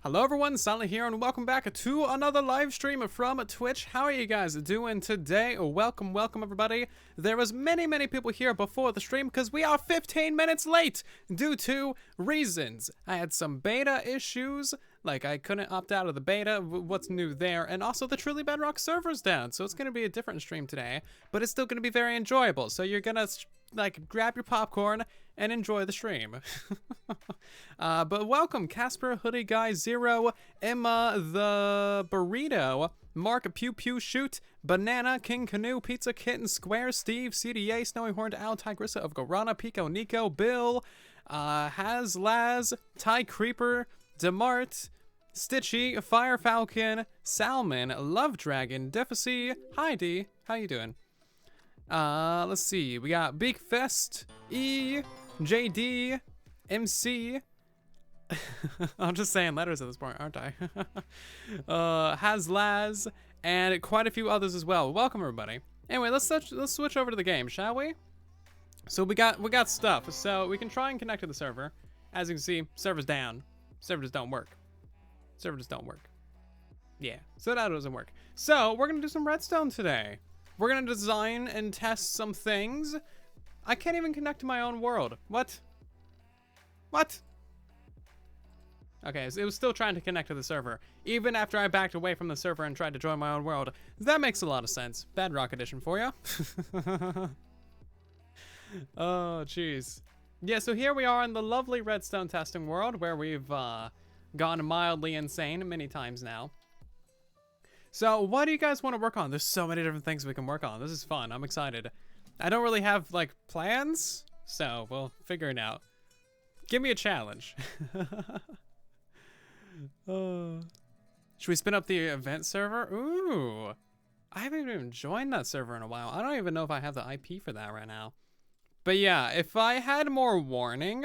Hello everyone, Silent here, and welcome back to another live stream from Twitch. How are you guys doing today? Welcome everybody. There was many people here before the stream because we are 15 minutes late due to reasons. I had some beta issues, like I couldn't opt out of the beta, what's new there, and also the truly Bedrock server's down, so it's going to be a different stream today, but it's still going to be very enjoyable, so you're going to like grab your popcorn and enjoy the stream. But welcome Casper, Hoodie Guy, Zero, Emma the Burrito, Mark Pew Pew Shoot, Banana, King Canoe, Pizza Kitten, Square, Steve, CDA, Snowy Horned Owl, Tigressa of Guarana, Pico, Nico, Bill, Haz Laz, Ty Creeper, Demart, Stitchy, Fire Falcon, Salmon, Love Dragon, Deficit, Heidi, how you doing? Let's see, we got Big Fest, E, JD, MC, I'm just saying letters at this point, aren't I? Hazlaz, and quite a few others as well. Welcome everybody. Anyway, let's switch over to the game, shall we? So we got stuff, so we can try and connect to the server. As you can see, server's down. Servers don't work. Servers don't work. Yeah, so that doesn't work. So we're gonna do some redstone today. We're gonna design and test some things. I can't even connect to my own world. What? What? Okay, so it was still trying to connect to the server, even after I backed away from the server and tried to join my own world. That makes a lot of sense. Bedrock edition for you. Oh, jeez. Yeah, so here we are in the lovely redstone testing world, where we've gone mildly insane many times now. So what do you guys want to work on? There's so many different things we can work on. This is fun. I'm excited. I don't really have, like, plans, so we'll figure it out. Give me a challenge. Should we spin up the event server? Ooh. I haven't even joined that server in a while. I don't even know if I have the IP for that right now. But yeah, if I had more warning,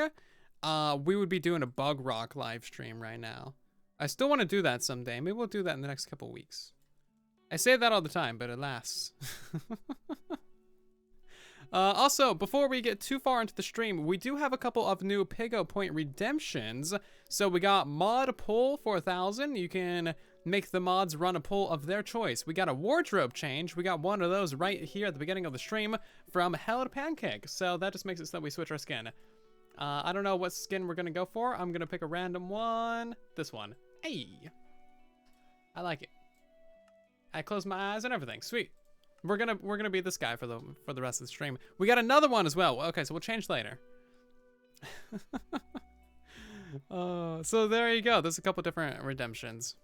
we would be doing a bug rock live stream right now. I still want to do that someday. Maybe we'll do that in the next couple weeks. I say that all the time, but it lasts. Also, before we get too far into the stream, we do have a couple of new Pigo Point redemptions. So we got Mod Pull 4000. You can make the mods run a pull of their choice. We got a wardrobe change. We got one of those right here at the beginning of the stream from Held Pancake. So that just makes it so that we switch our skin. I don't know what skin we're gonna go for. I'm gonna pick a random one. This one. Hey, I like it. I close my eyes and everything. Sweet. We're gonna be this guy for the rest of the stream. We got another one as well. Okay, so we'll change later. So there you go. There's a couple different redemptions.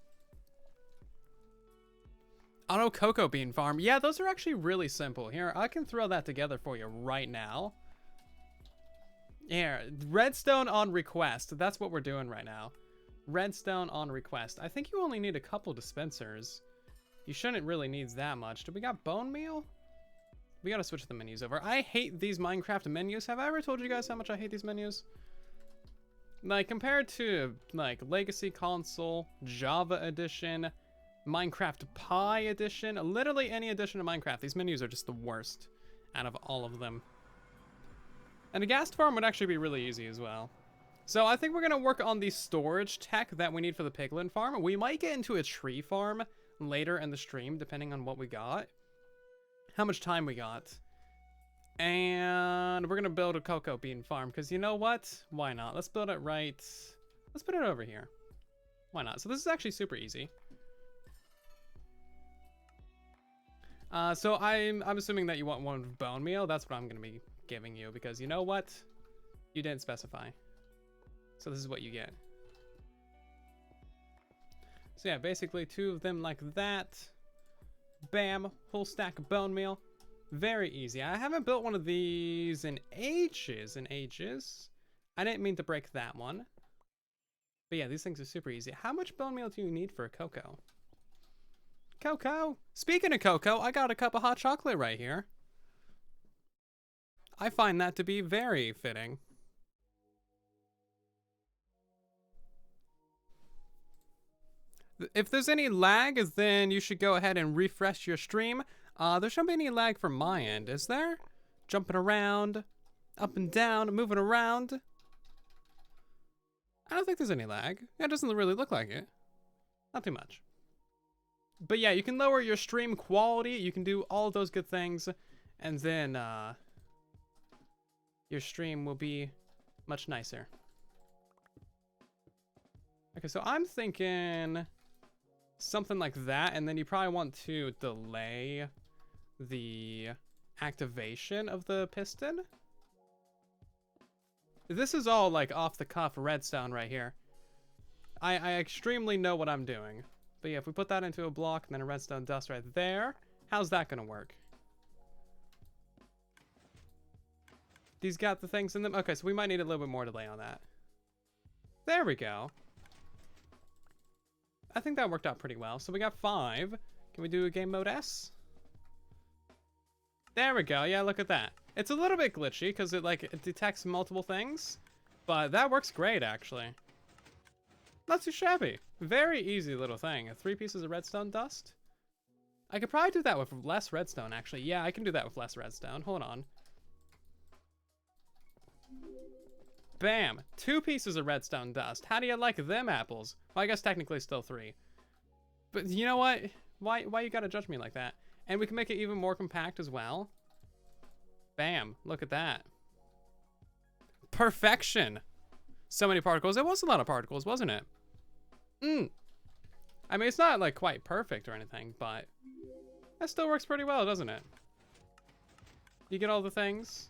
Auto Cocoa Bean Farm. Yeah, those are actually really simple. Here, I can throw that together for you right now. Here, redstone on request. That's what we're doing right now. Redstone on request. I think you only need a couple dispensers. You shouldn't really need that much. Do we got bone meal? We gotta switch the menus over. I hate these Minecraft menus. Have I ever told you guys how much I hate these menus? Like, compared to, like, Legacy Console, Java Edition, Minecraft Pi Edition, literally any edition of Minecraft, these menus are just the worst out of all of them. And a gas farm would actually be really easy as well. So I think we're gonna work on the storage tech that we need for the piglin farm. We might get into a tree farm later in the stream, depending on what we got, how much time we got. And we're gonna build a cocoa bean farm, because you know what, why not? Let's build it right, let's put it over here, why not? So this is actually super easy. So I'm assuming that you want one with bone meal. That's what I'm gonna be giving you, because you know what, you didn't specify, so this is what you get. So yeah, basically two of them like that. Bam, whole stack of bone meal. Very easy. I haven't built one of these in ages I didn't mean to break that one. But yeah, these things are super easy. How much bone meal do you need for a cocoa? Cocoa! Speaking of cocoa, I got a cup of hot chocolate right here. I find that to be very fitting. If there's any lag, then you should go ahead and refresh your stream. There shouldn't be any lag from my end, is there? Jumping around, up and down, moving around. I don't think there's any lag. It doesn't really look like it. Not too much. But yeah, you can lower your stream quality. You can do all of those good things. And then your stream will be much nicer. Okay, so I'm thinking something like that. And then you probably want to delay the activation of the piston. This is all like off the cuff redstone right here. I extremely know what I'm doing. But yeah, if we put that into a block and then a redstone dust right there, how's that gonna work? These got the things in them. Okay, so we might need a little bit more delay on that. There we go. I think that worked out pretty well. So we got 5. Can we do a game mode S? There we go. Yeah, look at that. It's a little bit glitchy because it detects multiple things, but that works great actually. Not too shabby. Very easy little thing. 3 pieces of redstone dust. I could probably do that with less redstone actually. Yeah, I can do that with less redstone. Hold on. Bam! 2 pieces of redstone dust. How do you like them apples? Well, I guess technically still 3. But you know what? Why you gotta judge me like that? And we can make it even more compact as well. Bam! Look at that. Perfection! So many particles. It was a lot of particles, wasn't it? I mean, it's not like quite perfect or anything, but that still works pretty well, doesn't it? You get all the things.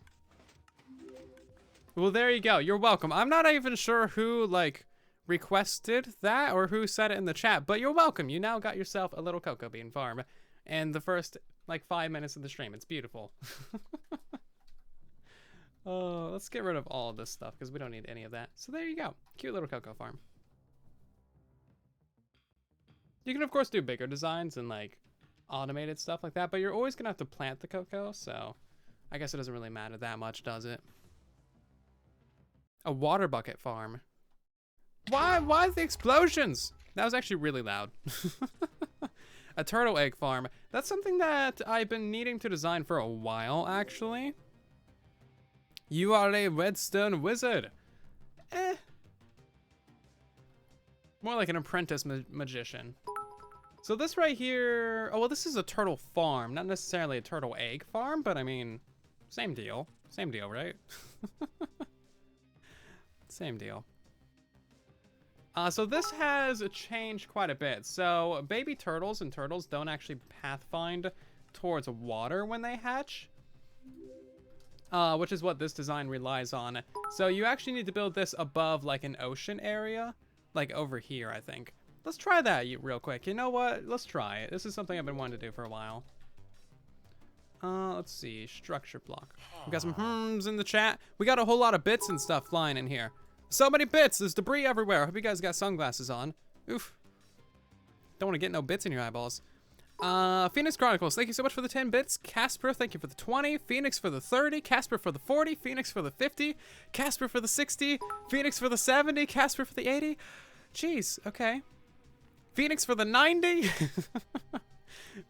Well, there you go. You're welcome. I'm not even sure who like requested that or who said it in the chat, but you're welcome. You now got yourself a little cocoa bean farm in the first like 5 minutes of the stream. It's beautiful. Oh, let's get rid of all of this stuff because we don't need any of that. So there you go. Cute little cocoa farm. You can, of course, do bigger designs and, like, automated stuff like that, but you're always going to have to plant the cocoa, so I guess it doesn't really matter that much, does it? A water bucket farm. Why the explosions? That was actually really loud. A turtle egg farm. That's something that I've been needing to design for a while, actually. You are a redstone wizard. More like an apprentice magician. So this right here, oh, well, this is a turtle farm, not necessarily a turtle egg farm, but I mean, same deal. Same deal, right? Same deal. So this has changed quite a bit. So baby turtles and turtles don't actually pathfind towards water when they hatch. Which is what this design relies on. So you actually need to build this above like an ocean area, like over here, I think. Let's try that real quick. You know what? Let's try it. This is something I've been wanting to do for a while. Let's see. Structure block. We got some hums in the chat. We got a whole lot of bits and stuff flying in here. So many bits. There's debris everywhere. I hope you guys got sunglasses on. Oof. Don't want to get no bits in your eyeballs. Phoenix Chronicles, thank you so much for the 10 bits. Casper, thank you for the 20. Phoenix for the 30. Casper for the 40. Phoenix for the 50. Casper for the 60. Phoenix for the 70. Casper for the 80. Jeez, okay. Phoenix for the 90.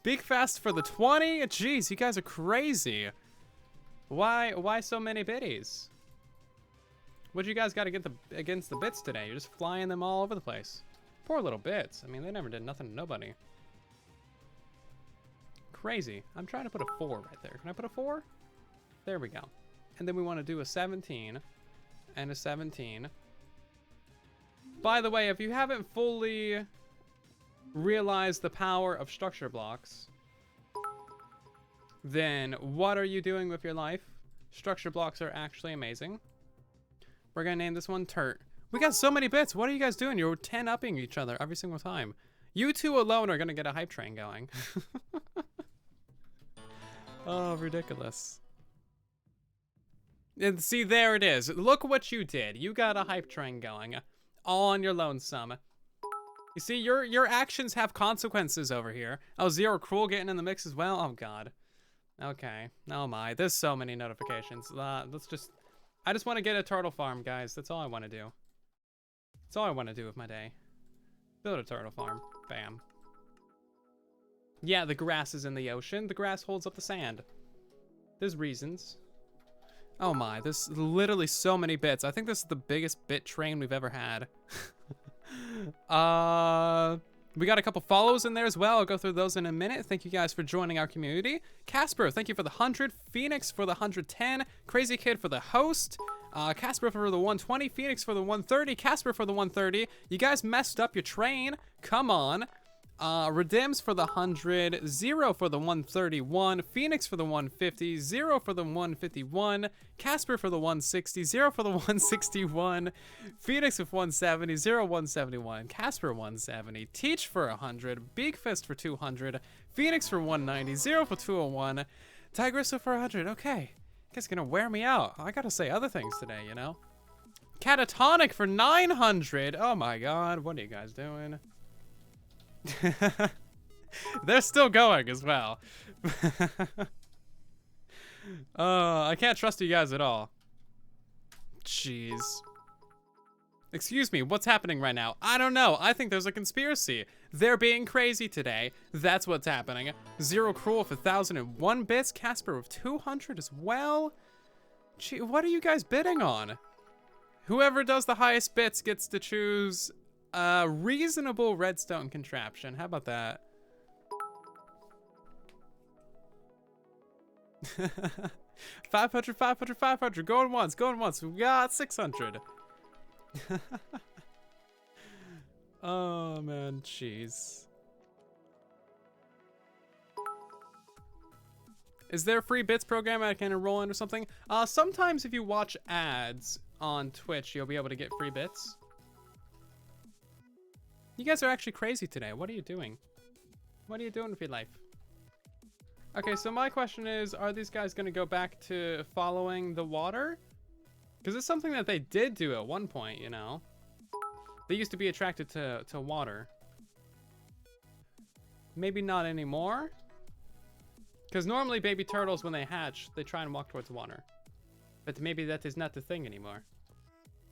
Big Fast for the 20. Jeez, you guys are crazy. Why so many biddies? What you guys got to get against the bits today? You're just flying them all over the place. Poor little bits. I mean, they never did nothing to nobody. Crazy. I'm trying to put a 4 right there. Can I put a 4? There we go. And then we want to do a 17 and a 17. By the way, if you haven't fully realized the power of structure blocks, then what are you doing with your life? Structure blocks are actually amazing. We're going to name this one Turt. We got so many bits. What are you guys doing? You're 10-upping each other every single time. You two alone are going to get a hype train going. Oh, ridiculous. And see, there it is. Look what you did. You got a hype train going. All on your lonesome. You see, your actions have consequences over here. Oh, Zero Cruel getting in the mix as well? Oh, God. Okay. Oh, my. There's so many notifications. I just want to get a turtle farm, guys. That's all I want to do. That's all I want to do with my day. Build a turtle farm. Bam. Yeah, the grass is in the ocean. The grass holds up the sand. There's reasons. Oh my, there's literally so many bits. I think this is the biggest bit train we've ever had. We got a couple follows in there as well. I'll go through those in a minute. Thank you guys for joining our community. Casper, thank you for the 100. Phoenix for the 110. Crazy Kid for the host. Casper for the 120. Phoenix for the 130. Casper for the 130. You guys messed up your train. Come on. Redims for the 100, 0 for the 131, Phoenix for the 150, 0 for the 151, Casper for the 160, 0 for the 161, Phoenix with 170, 0 171, Casper 170, Teach for 100, Big Fist for 200, Phoenix for 190, 0 for 201, Tigressa for 100. Okay, you guys are gonna wear me out. I gotta say other things today, you know? Catatonic for 900. Oh my god, what are you guys doing? They're still going as well. I can't trust you guys at all. Jeez. Excuse me, what's happening right now? I don't know. I think there's a conspiracy. They're being crazy today. That's what's happening. Zero Cruel with 1,001 bits. Casper with 200 as well. Gee, what are you guys bidding on? Whoever does the highest bits gets to choose a reasonable redstone contraption. How about that? $500, $500, $500. Going once, going once. We got 600. Oh man, jeez. Is there a free bits program I can enroll in or something? Sometimes if you watch ads on Twitch, you'll be able to get free bits. You guys are actually crazy today. What are you doing? What are you doing with your life? Okay, so my question is, are these guys going to go back to following the water? Because it's something that they did do at one point, you know? They used to be attracted to water. Maybe not anymore? Because normally baby turtles, when they hatch, they try and walk towards water. But maybe that is not the thing anymore.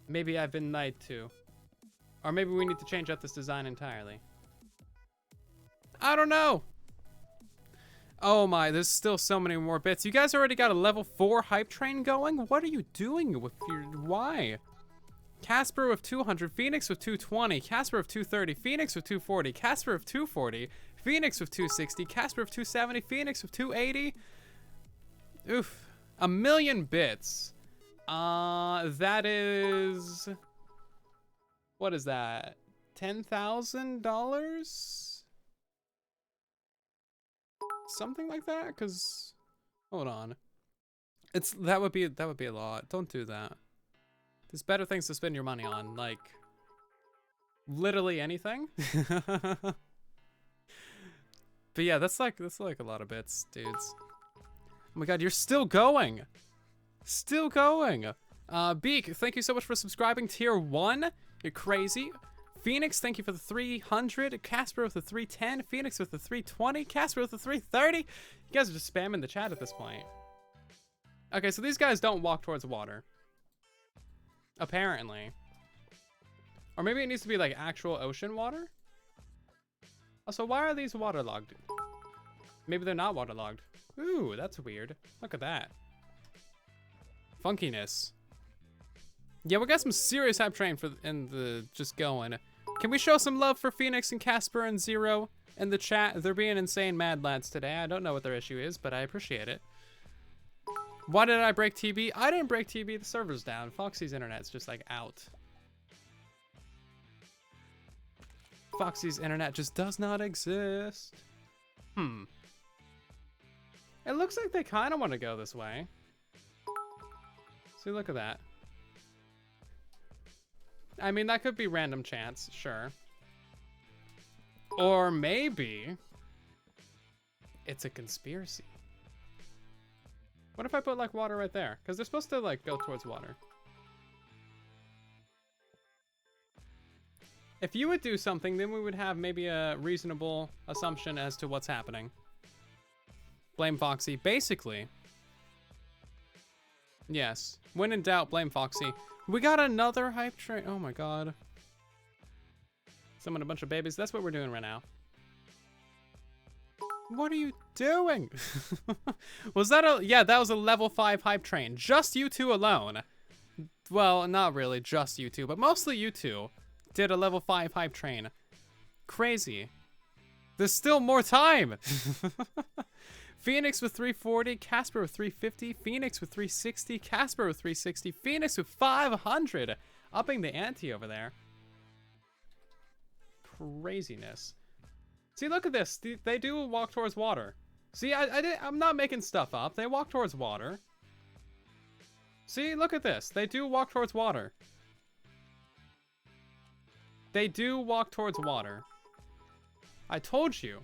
Maybe I've been lied to. Or maybe we need to change up this design entirely. I don't know. Oh my, there's still so many more bits. You guys already got a level 4 hype train going? What are you doing with your... Why? Casper with 200, Phoenix with 220, Casper with 230, Phoenix with 240, Casper with 240, Phoenix with 260, Casper with 270, Phoenix with 280. Oof. 1,000,000 bits. That is... What is that? $10,000? Something like that? Because hold on. That would be a lot. Don't do that. There's better things to spend your money on, like literally anything. But yeah, that's like a lot of bits, dudes. Oh my god, you're still going. Still going. Beak, thank you so much for subscribing. Tier 1. You're crazy. Phoenix, thank you for the 300. Casper with the 310. Phoenix with the 320. Casper with the 330. You guys are just spamming the chat at this point. Okay, so these guys don't walk towards water. Apparently. Or maybe it needs to be like actual ocean water? Also, why are these waterlogged? Maybe they're not waterlogged. Ooh, that's weird. Look at that. Funkiness. Yeah, we got some serious hype train in the just going. Can we show some love for Phoenix and Casper and Zero in the chat? They're being insane mad lads today. I don't know what their issue is, but I appreciate it. Why did I break TB? I didn't break TB. The server's down. Foxy's internet's just like out. Foxy's internet just does not exist. It looks like they kind of want to go this way. See, look at that. I mean, that could be random chance, sure. Or maybe it's a conspiracy. What if I put like water right there? Because they're supposed to like go towards water. If you would do something, then we would have maybe a reasonable assumption as to what's happening. Blame Foxy. Basically. Yes. When in doubt, blame Foxy. We got another hype train. Oh my god. Summon a bunch of babies. That's what we're doing right now. What are you doing? Was that a... Yeah, that was a level 5 hype train. Just you two alone. Well, not really just you two, but mostly you two did a level 5 hype train. Crazy. There's still more time. Phoenix with 340, Casper with 350, Phoenix with 360, Casper with 360, Phoenix with 500. Upping the ante over there. Craziness. See, look at this. They do walk towards water. See, I'm not making stuff up. They walk towards water. See, look at this. They do walk towards water. They do walk towards water. I told you.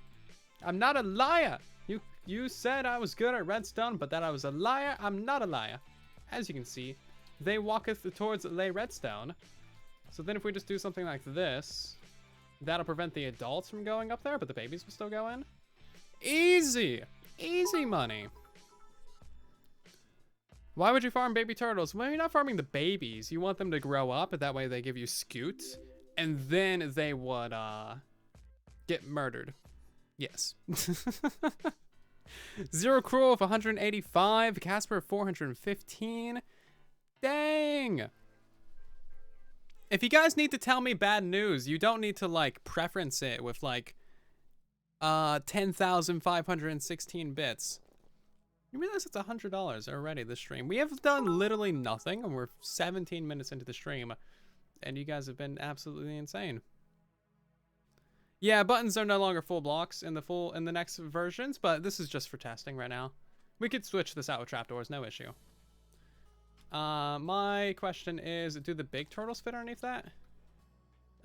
I'm not a liar. You said I was good at redstone, but that I was a liar. I'm not a liar. As you can see, they walketh towards lay redstone. So then if we just do something like this, that'll prevent the adults from going up there, but the babies will still go in. Easy. Easy money. Why would you farm baby turtles? Well, you're not farming the babies. You want them to grow up, and that way they give you scoot. And then they would, get murdered. Yes. Zero Cruel of 185. Casper of 415. Dang. If you guys need to tell me bad news, you don't need to, like, preference it with, like, 10,516 bits. You realize it's $100 already, this stream. We have done literally nothing, and we're 17 minutes into the stream, and you guys have been absolutely insane. Yeah, buttons are no longer full blocks in the next versions, but this is just for testing right now. We could switch this out with trapdoors, no issue. My question is, do the big turtles fit underneath that?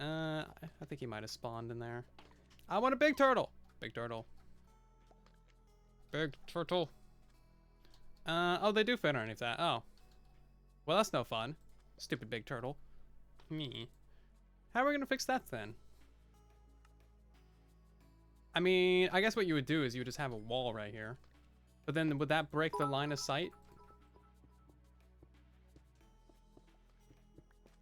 I think he might have spawned in there. I want a big turtle. Big turtle. Big turtle. Oh, they do fit underneath that. Oh. Well, that's no fun. Stupid big turtle. Me. How are we gonna fix that then? I mean, I guess what you would do is you would just have a wall right here. But then would that break the line of sight?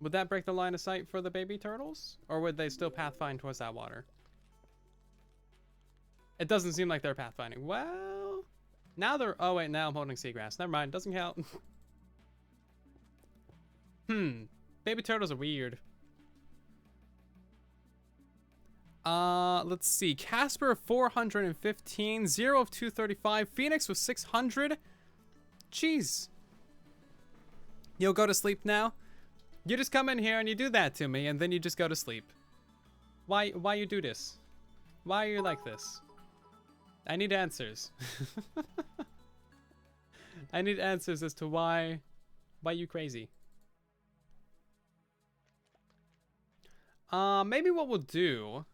Would that break the line of sight for the baby turtles? Or would they still pathfind towards that water? It doesn't seem like they're pathfinding. Well, now they're... Oh, wait, now I'm holding seagrass. Never mind, doesn't count. Baby turtles are weird. Let's see. Casper 415, Zero of 235, Phoenix with 600. Jeez. You'll go to sleep now? You just come in here and you do that to me, and then you just go to sleep. Why you do this? Why are you like this? I need answers. I need answers as to why you crazy. Maybe what we'll do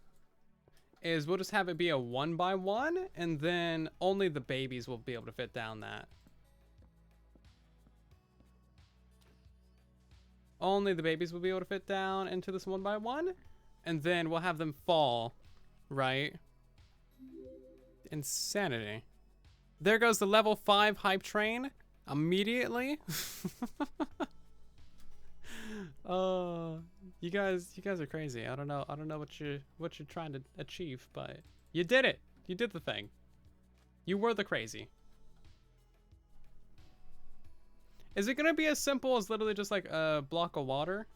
is we'll just have it be a 1x1, and then only the babies will be able to fit down that. Only the babies will be able to fit down into this 1x1, and then we'll have them fall, right? Insanity. There goes the level 5 hype train immediately. You guys are crazy. I don't know what you're trying to achieve, but you did it. You did the thing. You were the crazy. Is it gonna be as simple as literally just like a block of water?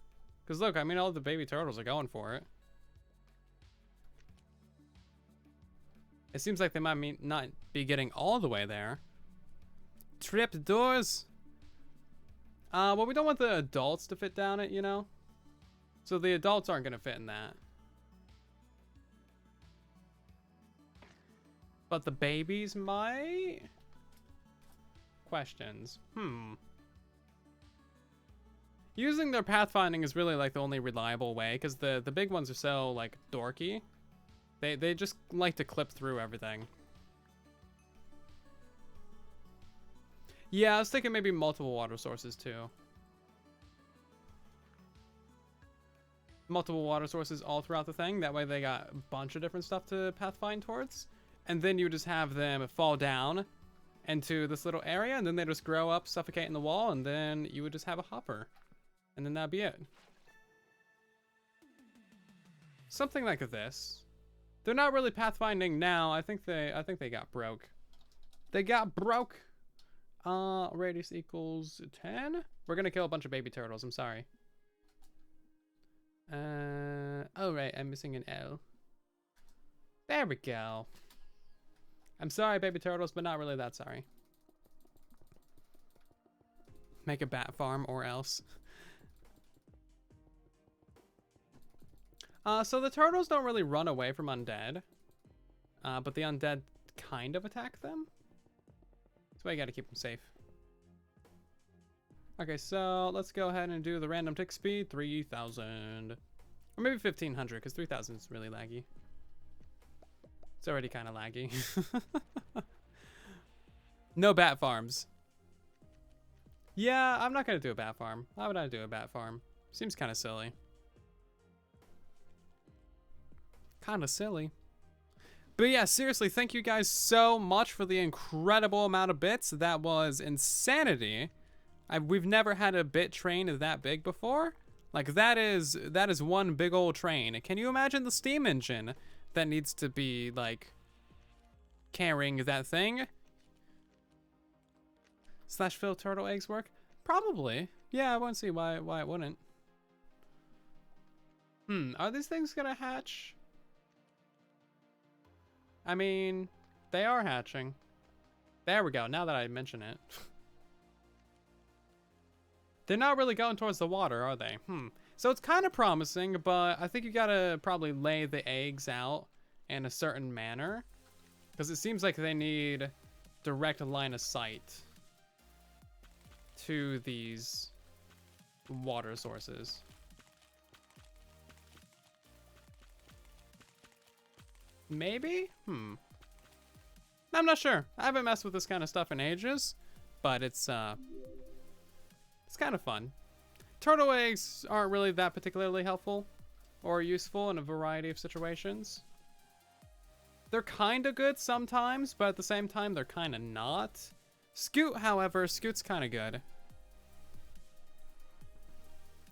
Because look, I mean, all the baby turtles are going for it. It seems like they might not be getting all the way there. Trip doors. Well, we don't want the adults to fit down it, you know? So the adults aren't gonna fit in that. But the babies might? Questions. Using their pathfinding is really like the only reliable way, because the big ones are so like dorky. They just like to clip through everything. Yeah, I was thinking maybe multiple water sources too. Multiple water sources all throughout the thing. That way they got a bunch of different stuff to pathfind towards. And then you just have them fall down into this little area, and then they just grow up, suffocate in the wall, and then you would just have a hopper. And then that'd be it. Something like this. They're not really pathfinding now. I think they got broke. They got broke. Radius equals 10. We're gonna kill a bunch of baby turtles. I'm sorry. Oh right, I'm missing an L. There we go. I'm sorry, baby turtles, but not really that sorry. Make a bat farm or else. So the turtles don't really run away from undead. But the undead kind of attack them. That's why you gotta keep them safe. Okay, so let's go ahead and do the random tick speed, 3,000. Or maybe 1,500, because 3,000 is really laggy. It's already kind of laggy. No bat farms. Yeah, I'm not gonna do a bat farm. Why would I do a bat farm? Seems kind of silly. Kind of silly. But yeah, seriously, thank you guys so much for the incredible amount of bits. That was insanity. We've never had a bit train that big before. Like, that is one big old train. Can you imagine the steam engine that needs to be, like, carrying that thing? Slash fill turtle eggs work? Probably. Yeah, I won't see why it wouldn't. Are these things gonna hatch? I mean, they are hatching. There we go, now that I mention it. They're not really going towards the water, are they? So it's kind of promising, but I think you gotta probably lay the eggs out in a certain manner. Because it seems like they need direct line of sight to these water sources. Maybe? I'm not sure. I haven't messed with this kind of stuff in ages, but it's kind of fun. Turtle eggs aren't really that particularly helpful or useful in a variety of situations. They're kind of good sometimes, but at the same time, they're kind of not. Scoot, however, Scoot's kind of good.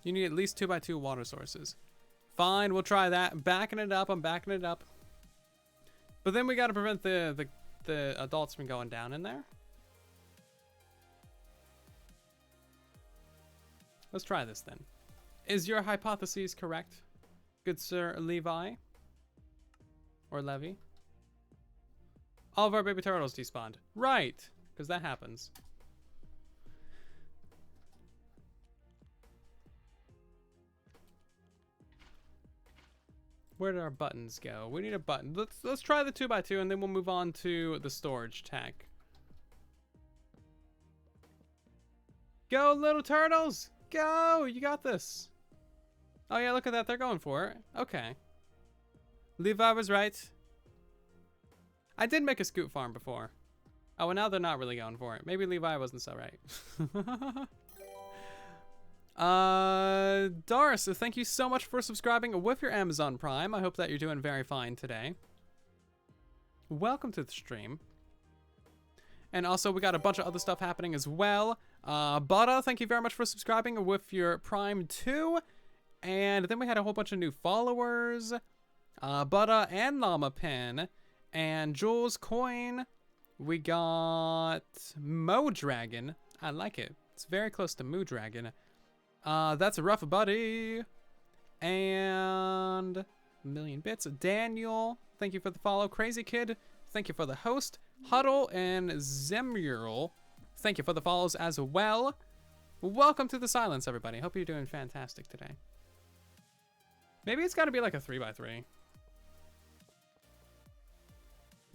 You need at least 2x2 water sources. Fine, we'll try that. Backing it up, I'm backing it up. But then we gotta prevent the adults from going down in there. Let's try this then. Is your hypothesis correct, good Sir Levi? Or Levy? All of our baby turtles despawned. Right, because that happens. Where did our buttons go? We need a button. Let's try the 2x2 and then we'll move on to the storage tech. Go, little turtles! Go! You got this. Oh yeah, look at that. They're going for it. Okay. Levi was right. I did make a scoot farm before. Oh, and now they're not really going for it. Maybe Levi wasn't so right. Doris, thank you so much for subscribing with your Amazon Prime. I hope that you're doing very fine today. Welcome to the stream. And also, we got a bunch of other stuff happening as well. Butter, thank you very much for subscribing with your Prime 2. And then we had a whole bunch of new followers. Butter and Llama Pin. And Jules Coin. We got Mo Dragon. I like it. It's very close to Moo Dragon. That's a rough buddy. And a million bits. Daniel, thank you for the follow. Crazy Kid, thank you for the host. Huddle and Zemural, thank you for the follows as well. Welcome to the silence, everybody. Hope you're doing fantastic today. Maybe it's got to be like a 3x3.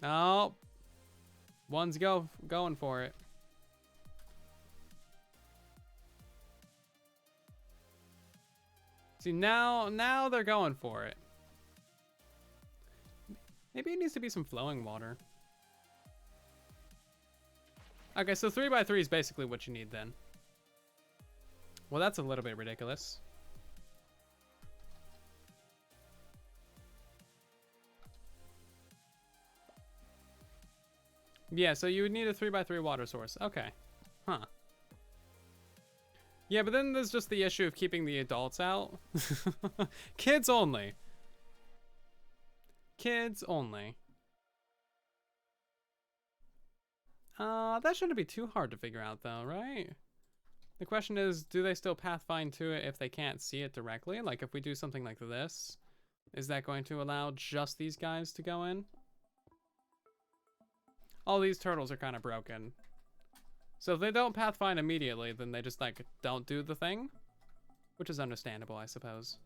Oh, one's going for it. See, now they're going for it. Maybe it needs to be some flowing water. Okay, so 3x3 is basically what you need then. Well, that's a little bit ridiculous. Yeah, so you would need a 3x3 water source. Okay. Huh. Yeah, but then there's just the issue of keeping the adults out. Kids only. kids only. That shouldn't be too hard to figure out though, right? The question is, do they still pathfind to it if they can't see it directly? Like if we do something like this, is that going to allow just these guys to go in? All these turtles are kind of broken. So if they don't pathfind immediately, then they just like don't do the thing, which is understandable, I suppose.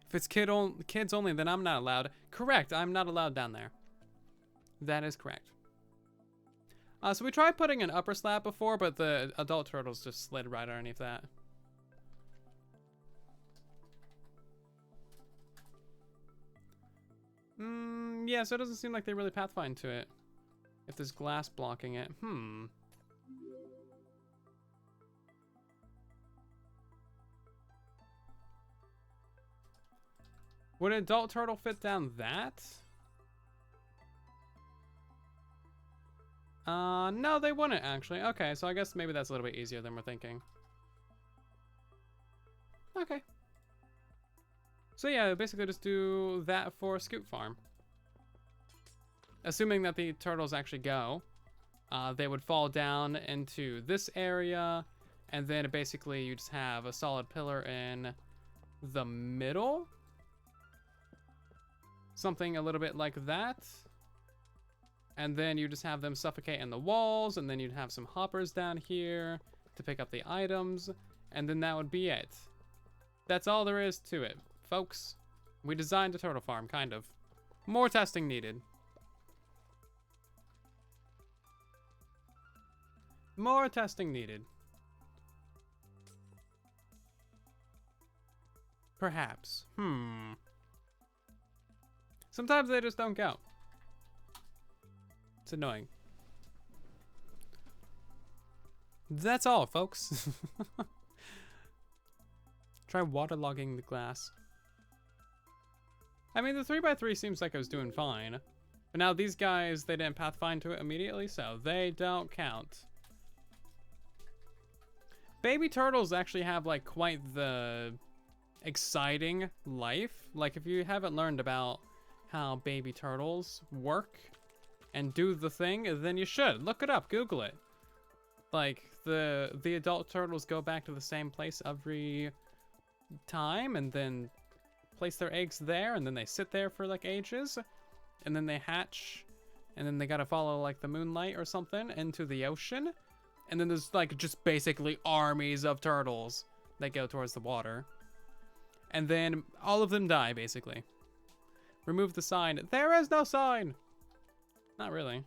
If it's kids only, then I'm not allowed. Correct, I'm not allowed down there. That is correct. So we tried putting an upper slab before, but the adult turtles just slid right underneath that. Yeah, so it doesn't seem like they really pathfind to it. If there's glass blocking it. Would an adult turtle fit down that? No, they wouldn't actually. Okay, so I guess maybe that's a little bit easier than we're thinking. Okay. So yeah, basically just do that for Scoop Farm. Assuming that the turtles actually go, they would fall down into this area, and then basically you just have a solid pillar in the middle. Something a little bit like that. And then you just have them suffocate in the walls, and then you'd have some hoppers down here to pick up the items, and then that would be it. That's all there is to it, folks. We designed a turtle farm, kind of. More testing needed. More testing needed. Perhaps. Sometimes they just don't go. It's annoying. That's all, folks. Try waterlogging the glass. I mean, the 3x3 seems like I was doing fine. But now these guys, they didn't pathfind to it immediately, so they don't count. Baby turtles actually have, like, quite the exciting life. Like, if you haven't learned about how baby turtles work and do the thing, then you should. Look it up, Google it. Like, the adult turtles go back to the same place every time, and then place their eggs there, and then they sit there for, like, ages, and then they hatch, and then they gotta follow, like, the moonlight or something into the ocean, and then there's, like, just basically armies of turtles that go towards the water. And then all of them die, basically. Remove the sign. There is no sign! Not really.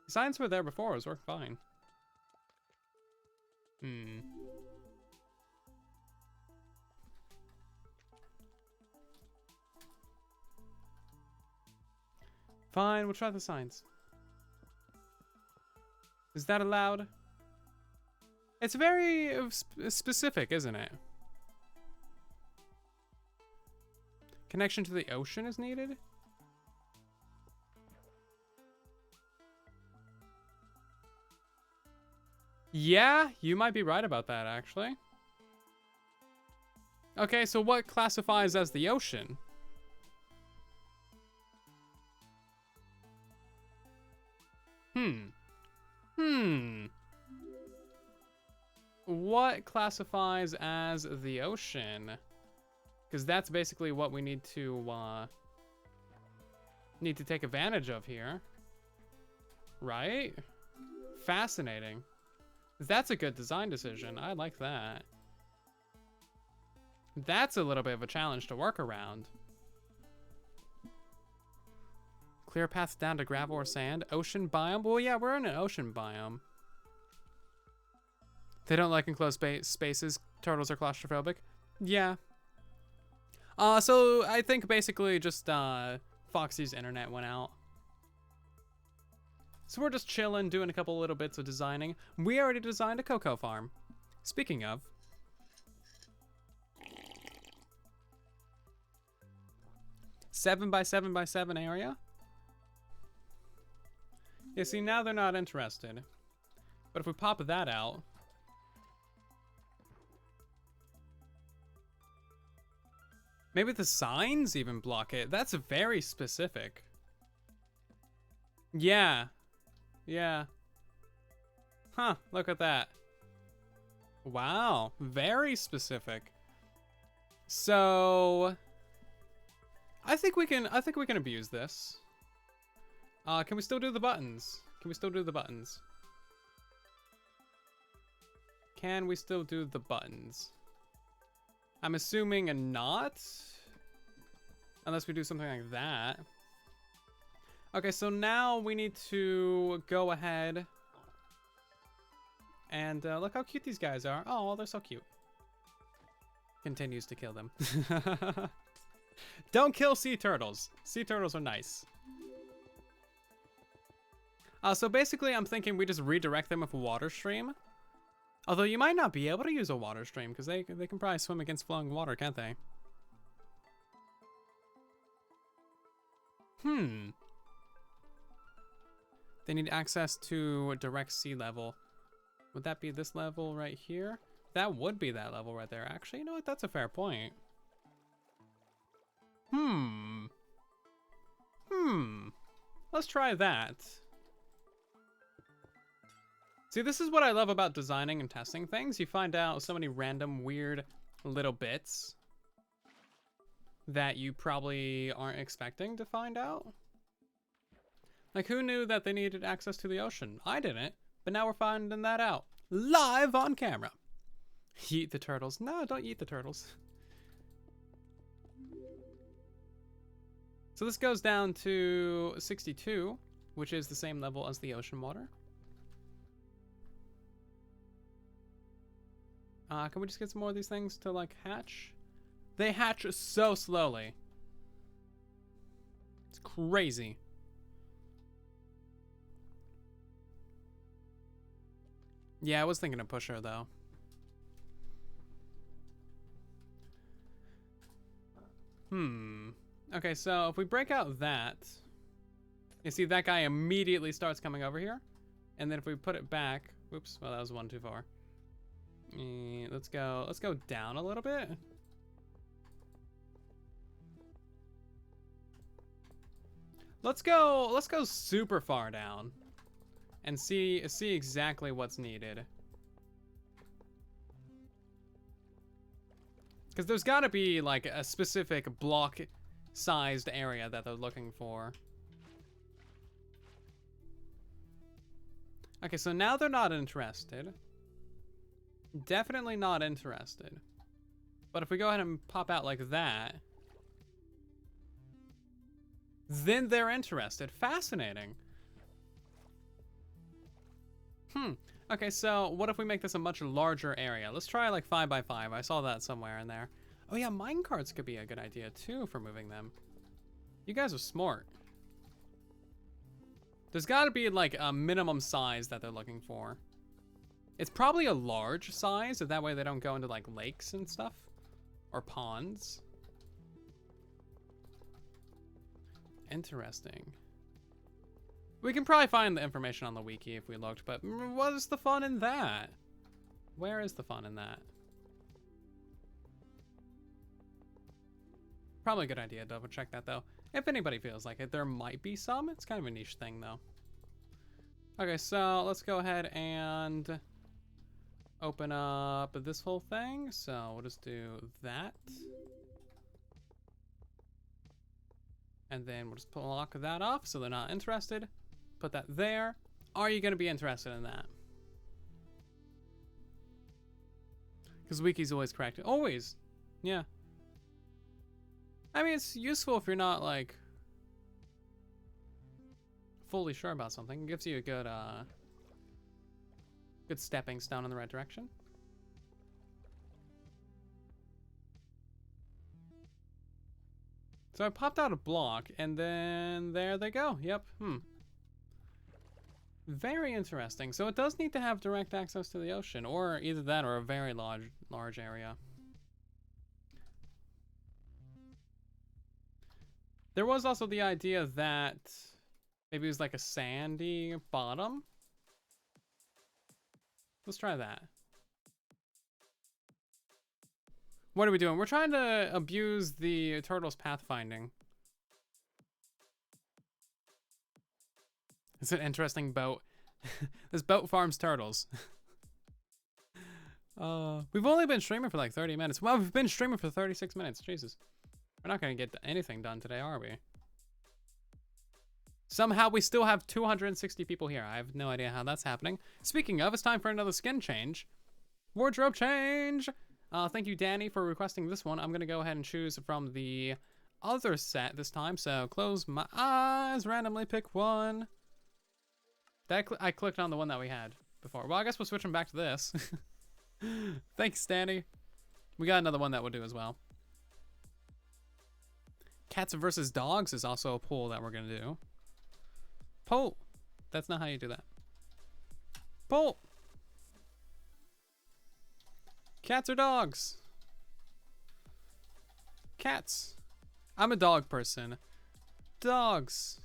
The signs were there before, it was working fine. Fine, we'll try the signs. Is that allowed? It's very specific, isn't it? Connection to the ocean is needed? Yeah, you might be right about that, actually. Okay, so what classifies as the ocean? What classifies as the ocean? Because that's basically what we need to take advantage of here. Right? Fascinating. That's a good design decision. I like that. That's a little bit of a challenge to work around. Clear paths down to gravel or sand. Ocean biome? Well, yeah, we're in an ocean biome. They don't like enclosed spaces. Turtles are claustrophobic. Yeah. So I think basically just Foxy's internet went out. So we're just chilling, doing a couple little bits of designing. We already designed a cocoa farm. Speaking of. Seven by 7 by 7 area. Yeah, see, now they're not interested. But if we pop that out. Maybe the signs even block it. That's very specific. Yeah. Yeah. Huh, look at that. Wow, very specific. So I think we can abuse this. Can we still do the buttons? Can we still do the buttons? Can we still do the buttons? I'm assuming a not. Unless we do something like that. Okay, so now we need to go ahead and look how cute these guys are. Oh, they're so cute. Continues to kill them. Don't kill sea turtles. Sea turtles are nice. So basically, I'm thinking we just redirect them with a water stream. Although you might not be able to use a water stream because they can probably swim against flowing water, can't they? They need access to direct sea level. Would that be this level right here? That would be that level right there. Actually, you know what? That's a fair point. Let's try that. See, this is what I love about designing and testing things. You find out so many random, weird little bits that you probably aren't expecting to find out. Like, who knew that they needed access to the ocean? I didn't, but now we're finding that out. Live on camera. Eat the turtles. No, don't eat the turtles. So this goes down to 62, which is the same level as the ocean water. Can we just get some more of these things to, like, hatch? They hatch so slowly. It's crazy. Yeah, I was thinking of Pusher, though. Okay, so if we break out that, you see that guy immediately starts coming over here. And then if we put it back, oops, well, that was one too far. Let's go down a little bit. Let's go super far down and see exactly what's needed. Because there's got to be like a specific block sized area that they're looking for. Okay, so now they're not interested. Definitely not interested. But if we go ahead and pop out like that, then they're interested. Fascinating. Okay, so what if we make this a much larger area? Let's try like 5 by 5. I saw that somewhere in there. Oh yeah, minecarts could be a good idea too for moving them. You guys are smart. There's got to be like a minimum size that they're looking for. It's probably a large size, so that way they don't go into like lakes and stuff or ponds. Interesting. We can probably find the information on the wiki if we looked, but what is the fun in that? Where is the fun in that? Probably a good idea to double check that though. If anybody feels like it, there might be some. It's kind of a niche thing though. Okay, so let's go ahead and open up this whole thing. So we'll just do that. And then we'll just block that off so they're not interested. Put that there. Are you going to be interested in that? Because Wiki's always correct. Always. Yeah. I mean, it's useful if you're not, like, fully sure about something. It gives you a good, good stepping stone in the right direction. So I popped out a block, and then there they go. Yep. Very interesting. So it does need to have direct access to the ocean, or either that or a very large area. There was also the idea that maybe it was like a sandy bottom. Let's try that. What are we doing? We're trying to abuse the turtle's pathfinding. It's an interesting boat. This boat farms turtles. We've only been streaming for like 30 minutes. Well, we've been streaming for 36 minutes. Jesus. We're not going to get anything done today, are we? Somehow we still have 260 people here. I have no idea how that's happening. Speaking of, it's time for another skin change. Wardrobe change! Thank you, Danny, for requesting this one. I'm going to go ahead and choose from the other set this time. So close my eyes, randomly pick one. I clicked on the one that we had before. Well, I guess we'll switch them back to this. Thanks, Danny. We got another one that we'll do as well. Cats versus dogs is also a poll that we're going to do. Poll. That's not how you do that. Poll. Cats or dogs? Cats. I'm a dog person. Dogs.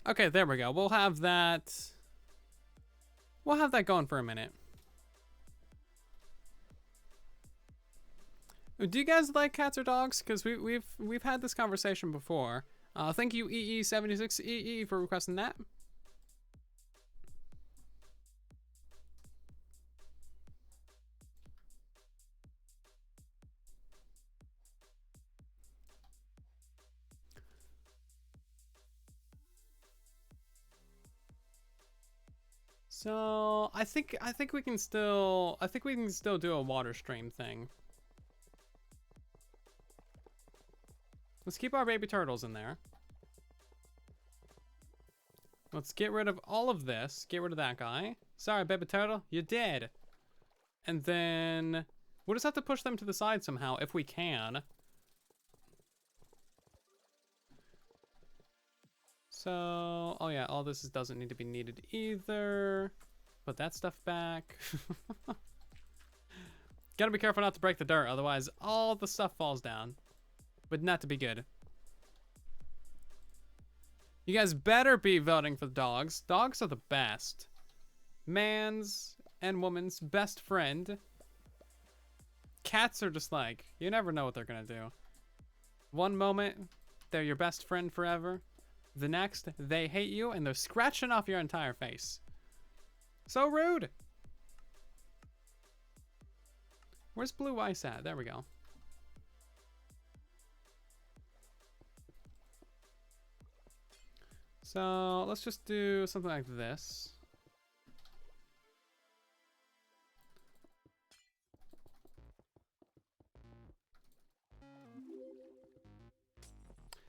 Okay, there we go. We'll have that going for a minute. Do you guys like cats or dogs? Because we've had this conversation before. Thank you, EE76EE, for requesting that. So I think we can still do a water stream thing. Let's keep our baby turtles in there. Let's get rid of all of this. Get rid of that guy. Sorry, baby turtle, you're dead. And then we'll just have to push them to the side somehow if we can. So, oh yeah, all this doesn't need to be needed either. Put that stuff back. Gotta be careful not to break the dirt, otherwise all the stuff falls down. But not to be good. You guys better be voting for the dogs. Dogs are the best. Man's and woman's best friend. Cats are just like, you never know what they're gonna do. One moment, they're your best friend forever. The next, they hate you and they're scratching off your entire face. So rude. Where's blue ice at? There we go. So let's just do something like this.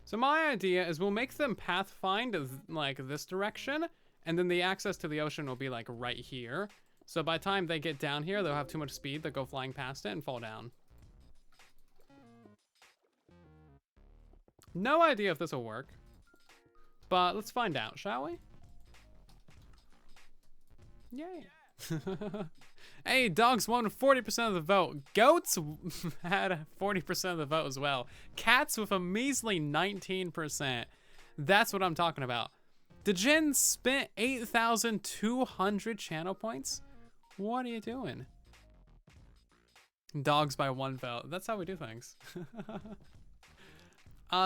So my idea is we'll make them pathfind like this direction, and then the access to the ocean will be like right here. So by the time they get down here, they'll have too much speed, they'll go flying past it and fall down. No idea if this will work, but let's find out, shall we? Yay. Hey, dogs won 40% of the vote. Goats had 40% of the vote as well. Cats with a measly 19%. That's what I'm talking about. Djinn spent 8,200 channel points? What are you doing? Dogs by 1 vote. That's how we do things.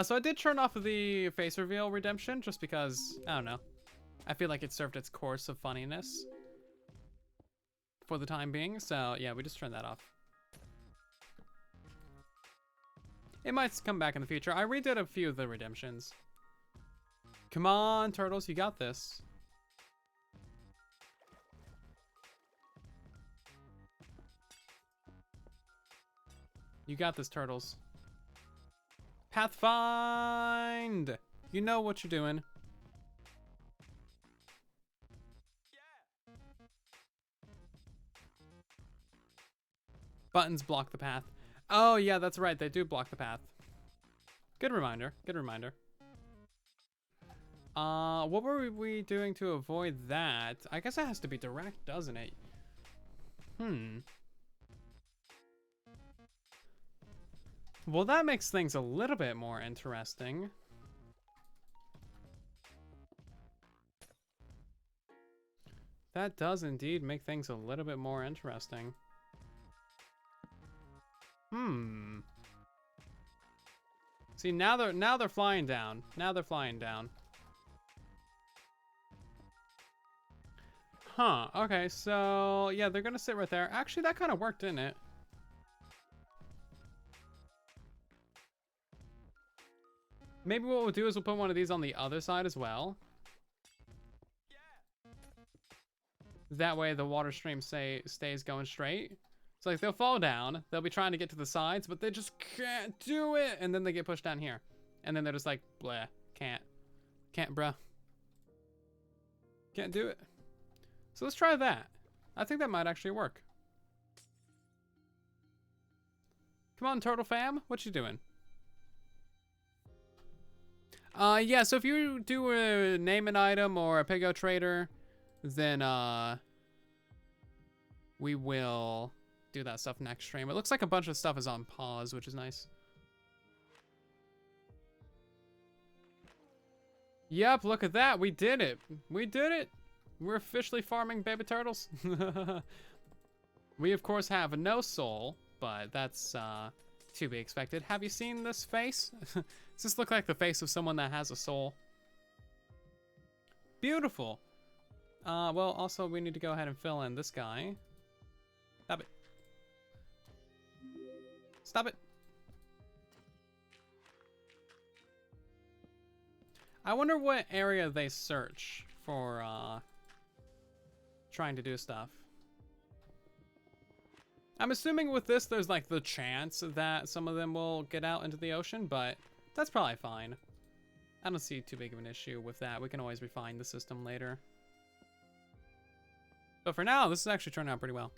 So I did turn off the face reveal redemption just because, I don't know. I feel like it served its course of funniness for the time being. So yeah, we just turned that off. It might come back in the future. I redid a few of the redemptions. Come on, turtles, you got this. You got this, turtles. Pathfind! You know what you're doing. Yeah. Buttons block the path. Oh yeah, that's right, they do block the path. Good reminder, good reminder. What were we doing to avoid that? I guess it has to be direct, doesn't it? Well, that makes things a little bit more interesting. That does indeed make things a little bit more interesting. See, now they're flying down. Now they're flying down. Huh, okay, so yeah, they're gonna sit right there. Actually, that kind of worked, didn't it? Maybe what we'll do is we'll put one of these on the other side as well. That way the water stream stays going straight. So like they'll fall down, they'll be trying to get to the sides, but they just can't do it. And then they get pushed down here. And then they're just like, bleh, can't, bruh. Can't do it. So let's try that. I think that might actually work. Come on, Turtle Fam, what you doing? Yeah, so if you do a name an item or a Pego Trader, then we will do that stuff next stream. It looks like a bunch of stuff is on pause, which is nice. Yep, look at that. We did it. We did it. We're officially farming baby turtles. We, of course, have no soul, but that's to be expected. Have you seen this face? Does this look like the face of someone that has a soul? Beautiful. Well, also, we need to go ahead and fill in this guy. Stop it. Stop it. I wonder what area they search for, trying to do stuff. I'm assuming with this, there's like the chance that some of them will get out into the ocean, but that's probably fine. I don't see too big of an issue with that. We can always refine the system later. But for now, this is actually turning out pretty well.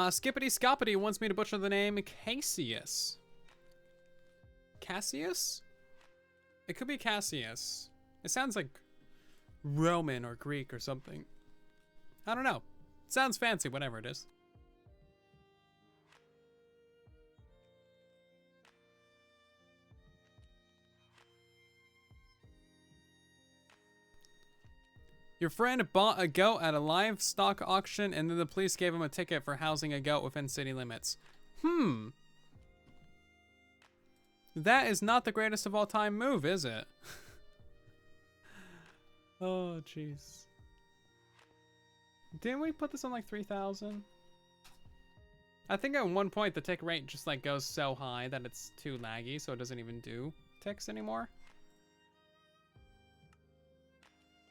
Skippity Scoppity wants me to butcher the name Cassius. Cassius? It could be Cassius. It sounds like Roman or Greek or something. I don't know. It sounds fancy, whatever it is. Your friend bought a goat at a livestock auction and then the police gave him a ticket for housing a goat within city limits. That is not the greatest of all time move, is it? Oh, jeez. Didn't we put this on like 3,000? I think at one point the tick rate just like goes so high that it's too laggy, so it doesn't even do ticks anymore.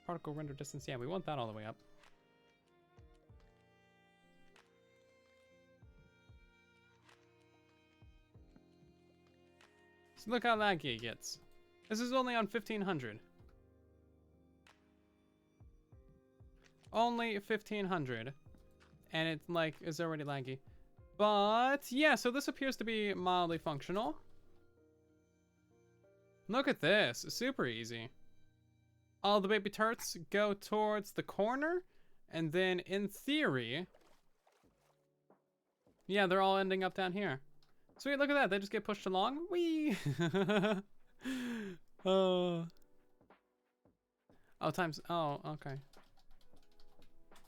Particle render distance, yeah, we want that all the way up. So look how laggy it gets. This is only on 1500. Only 1500. And it like is already laggy. But yeah, so this appears to be mildly functional. Look at this, super easy. All the baby turts go towards the corner, and then in theory, yeah, they're all ending up down here. Sweet, look at that, they just get pushed along. Whee! Oh, okay.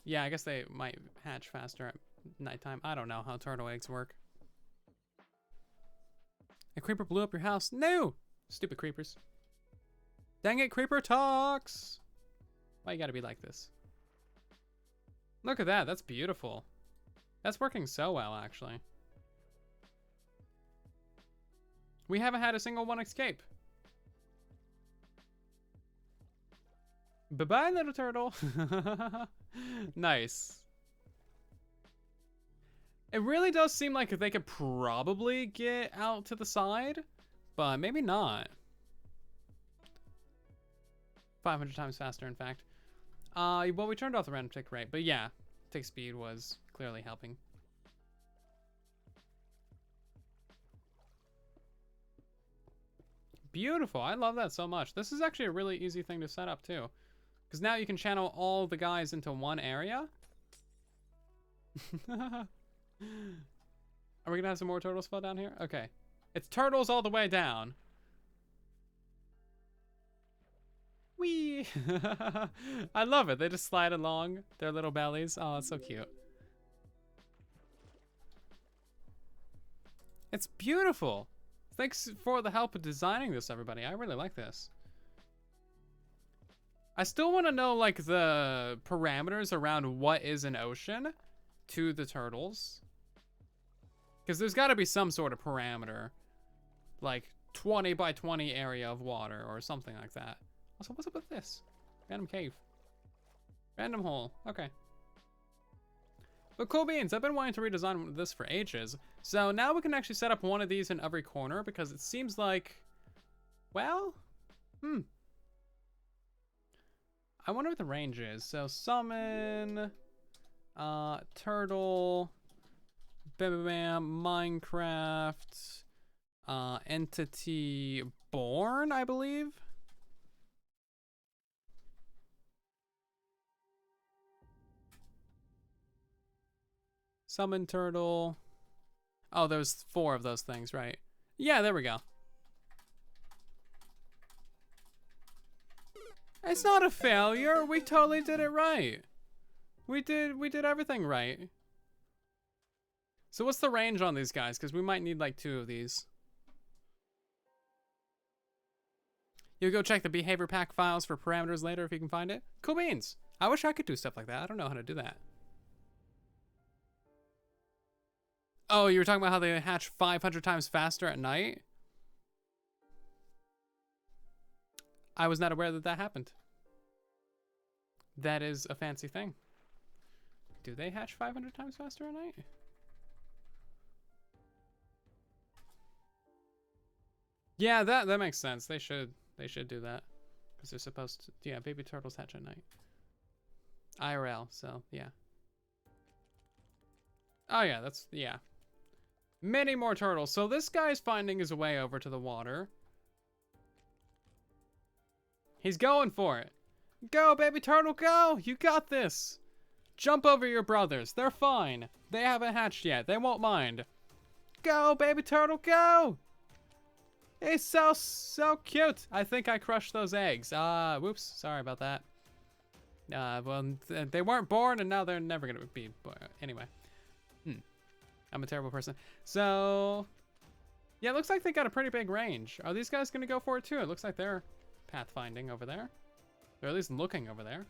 Yeah, I guess they might hatch faster at nighttime. I don't know how turtle eggs work. A creeper blew up your house. No! Stupid creepers. Dang it, creeper talks! Why you gotta be like this? Look at that, that's beautiful. That's working so well, actually. We haven't had a single one escape. Bye-bye, little turtle. Nice. It really does seem like they could probably get out to the side, but maybe not. 500 times faster, in fact. Well, we turned off the random tick rate, but yeah, tick speed was clearly helping. Beautiful, I love that so much. This is actually a really easy thing to set up too. Because now you can channel all the guys into one area. Are we gonna have some more turtles fall down here? Okay. It's turtles all the way down. Whee! I love it. They just slide along their little bellies. Oh, it's so cute. It's beautiful. Thanks for the help of designing this, everybody. I really like this. I still want to know, like, the parameters around what is an ocean to the turtles. Because there's got to be some sort of parameter. Like, 20 by 20 area of water or something like that. Also, what's up with this? Random cave. Random hole. Okay. But cool beans. I've been wanting to redesign this for ages. So now we can actually set up one of these in every corner because it seems like, well, I wonder what the range is. So summon, turtle, bam, bam, Minecraft, entity born, I believe. Summon turtle. Oh, there's 4 of those things, right? Yeah, there we go. It's not a failure. We totally did it right. We did everything right. So what's the range on these guys? Because we might need like 2 of these. You'll go check the behavior pack files for parameters later if you can find it. Cool beans. I wish I could do stuff like that. I don't know how to do that. Oh, you were talking about how they hatch 500 times faster at night? I was not aware that that happened. That is a fancy thing. Do they hatch 500 times faster at night? Yeah, that makes sense. They should do that because they're supposed to. Yeah, baby turtles hatch at night. IRL. So yeah. Oh yeah, that's yeah. Many more turtles. So this guy's finding his way over to the water. He's going for it. Go, baby turtle, go! You got this. Jump over your brothers. They're fine. They haven't hatched yet. They won't mind. Go, baby turtle, go! He's so cute. I think I crushed those eggs. Whoops. Sorry about that. Well, they weren't born, and now they're never gonna be born. Anyway. I'm a terrible person. So, yeah, it looks like they got a pretty big range. Are these guys gonna go for it too? It looks like they're pathfinding over there. They're at least looking over there.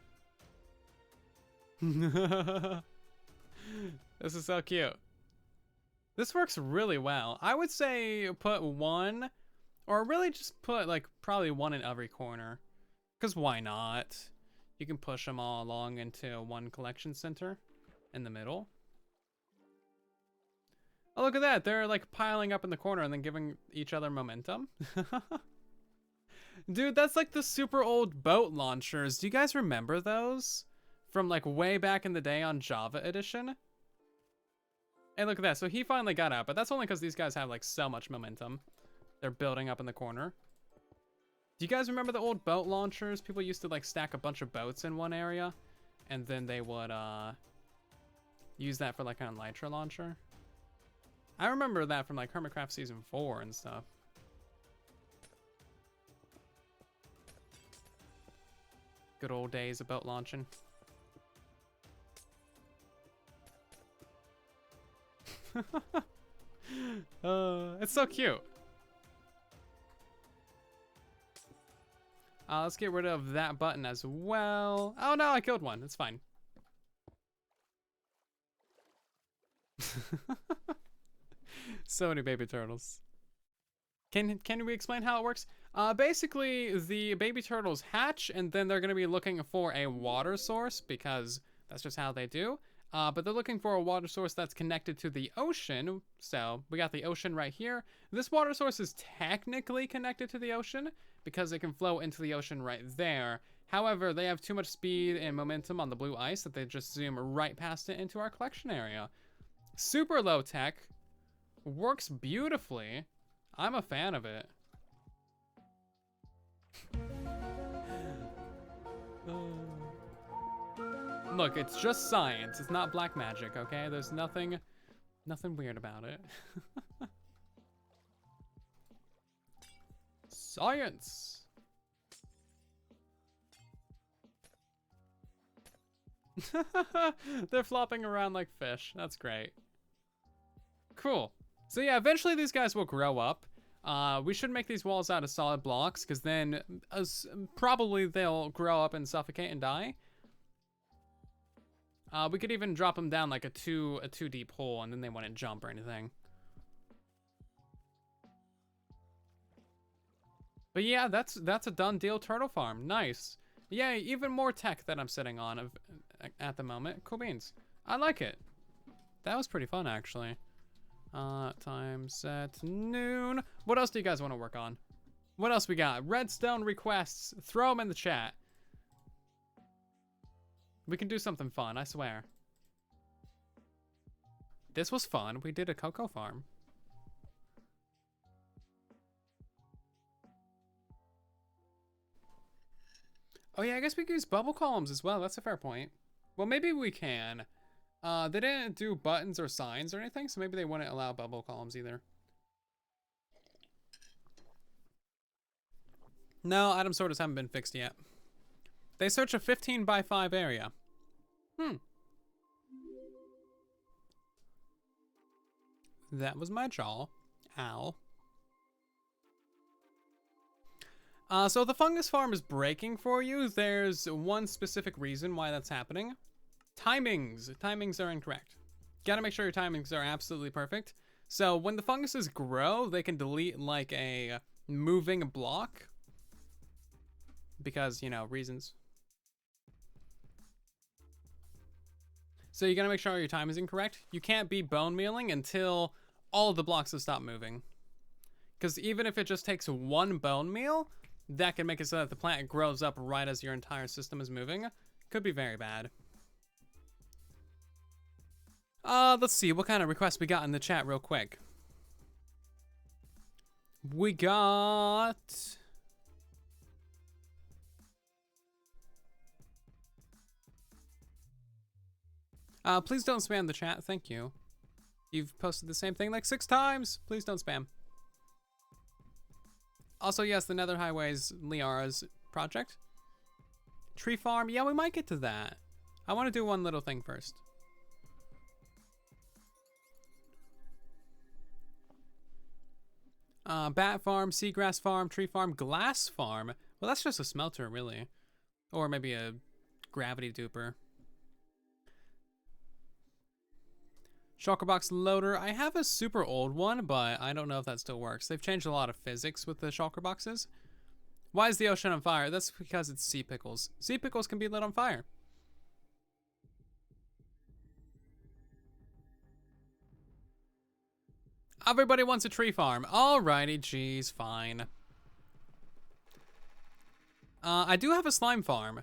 This is so cute. This works really well. I would say put 1, or really just put like probably 1 in every corner. Because why not? You can push them all along into one collection center in the middle. Oh, look at that. They're like piling up in the corner and then giving each other momentum. Dude, that's like the super old boat launchers. Do you guys remember those? From like way back in the day on Java Edition? Hey, look at that. So he finally got out, but that's only because these guys have like so much momentum. They're building up in the corner. Do you guys remember the old boat launchers? People used to like stack a bunch of boats in one area, and then they would use that for like an elytra launcher. I remember that from like Hermitcraft Season 4 and stuff. Good old days of boat launching. It's so cute. Let's get rid of that button as well. Oh no, I killed one. It's fine. So many baby turtles. Can we explain how it works? Basically, the baby turtles hatch, and then they're going to be looking for a water source, because that's just how they do. But they're looking for a water source that's connected to the ocean. So we got the ocean right here. This water source is technically connected to the ocean, because it can flow into the ocean right there. However, they have too much speed and momentum on the blue ice that they just zoom right past it into our collection area. Super low tech. Works beautifully. I'm a fan of it. Look, it's just science. It's not black magic, okay? There's nothing Nothing weird about it. Science! They're flopping around like fish. That's great. Cool. So yeah, eventually these guys will grow up. We should make these walls out of solid blocks, because then probably they'll grow up and suffocate and die. We could even drop them down like a two deep hole, and then they wouldn't jump or anything. But yeah, that's a done deal turtle farm. Nice. Yeah, even more tech that I'm sitting on at the moment. Cool beans. I like it. That was pretty fun, actually. Time set noon. What else do you guys want to work on? What else we got? Redstone requests. Throw them in the chat. We can do something fun, I swear. This was fun. We did a cocoa farm. Oh yeah, I guess we could use bubble columns as well. That's a fair point. Well, maybe we can. They didn't do buttons or signs or anything, so maybe they wouldn't allow bubble columns either. No, item sorters haven't been fixed yet. They search a 15 by 5 area. That was my jaw. Ow. So the fungus farm is breaking for you. There's one specific reason why that's happening. Timings. Timings are incorrect. Gotta make sure your timings are absolutely perfect. So when the funguses grow, they can delete like a moving block. Because, you know, reasons. So you gotta make sure your time is incorrect. You can't be bone mealing until all the blocks have stopped moving. Because even if it just takes one bone meal, that can make it so that the plant grows up right as your entire system is moving. Could be very bad. Let's see what kind of requests we got in the chat real quick. We got... please don't spam the chat, thank you. You've posted the same thing like 6 times. Please don't spam. Also, yes, the Nether Highways Liara's project. Tree farm, yeah, we might get to that. I want to do one little thing first. Bat farm, seagrass farm, tree farm, glass farm. Well, that's just a smelter, really. Or maybe a gravity duper. Shulker box loader. I have a super old one, but I don't know if that still works. They've changed a lot of physics with the shulker boxes. Why is the ocean on fire? That's because it's sea pickles. Sea pickles can be lit on fire. Everybody wants a tree farm. Alrighty, geez, fine. I do have a slime farm.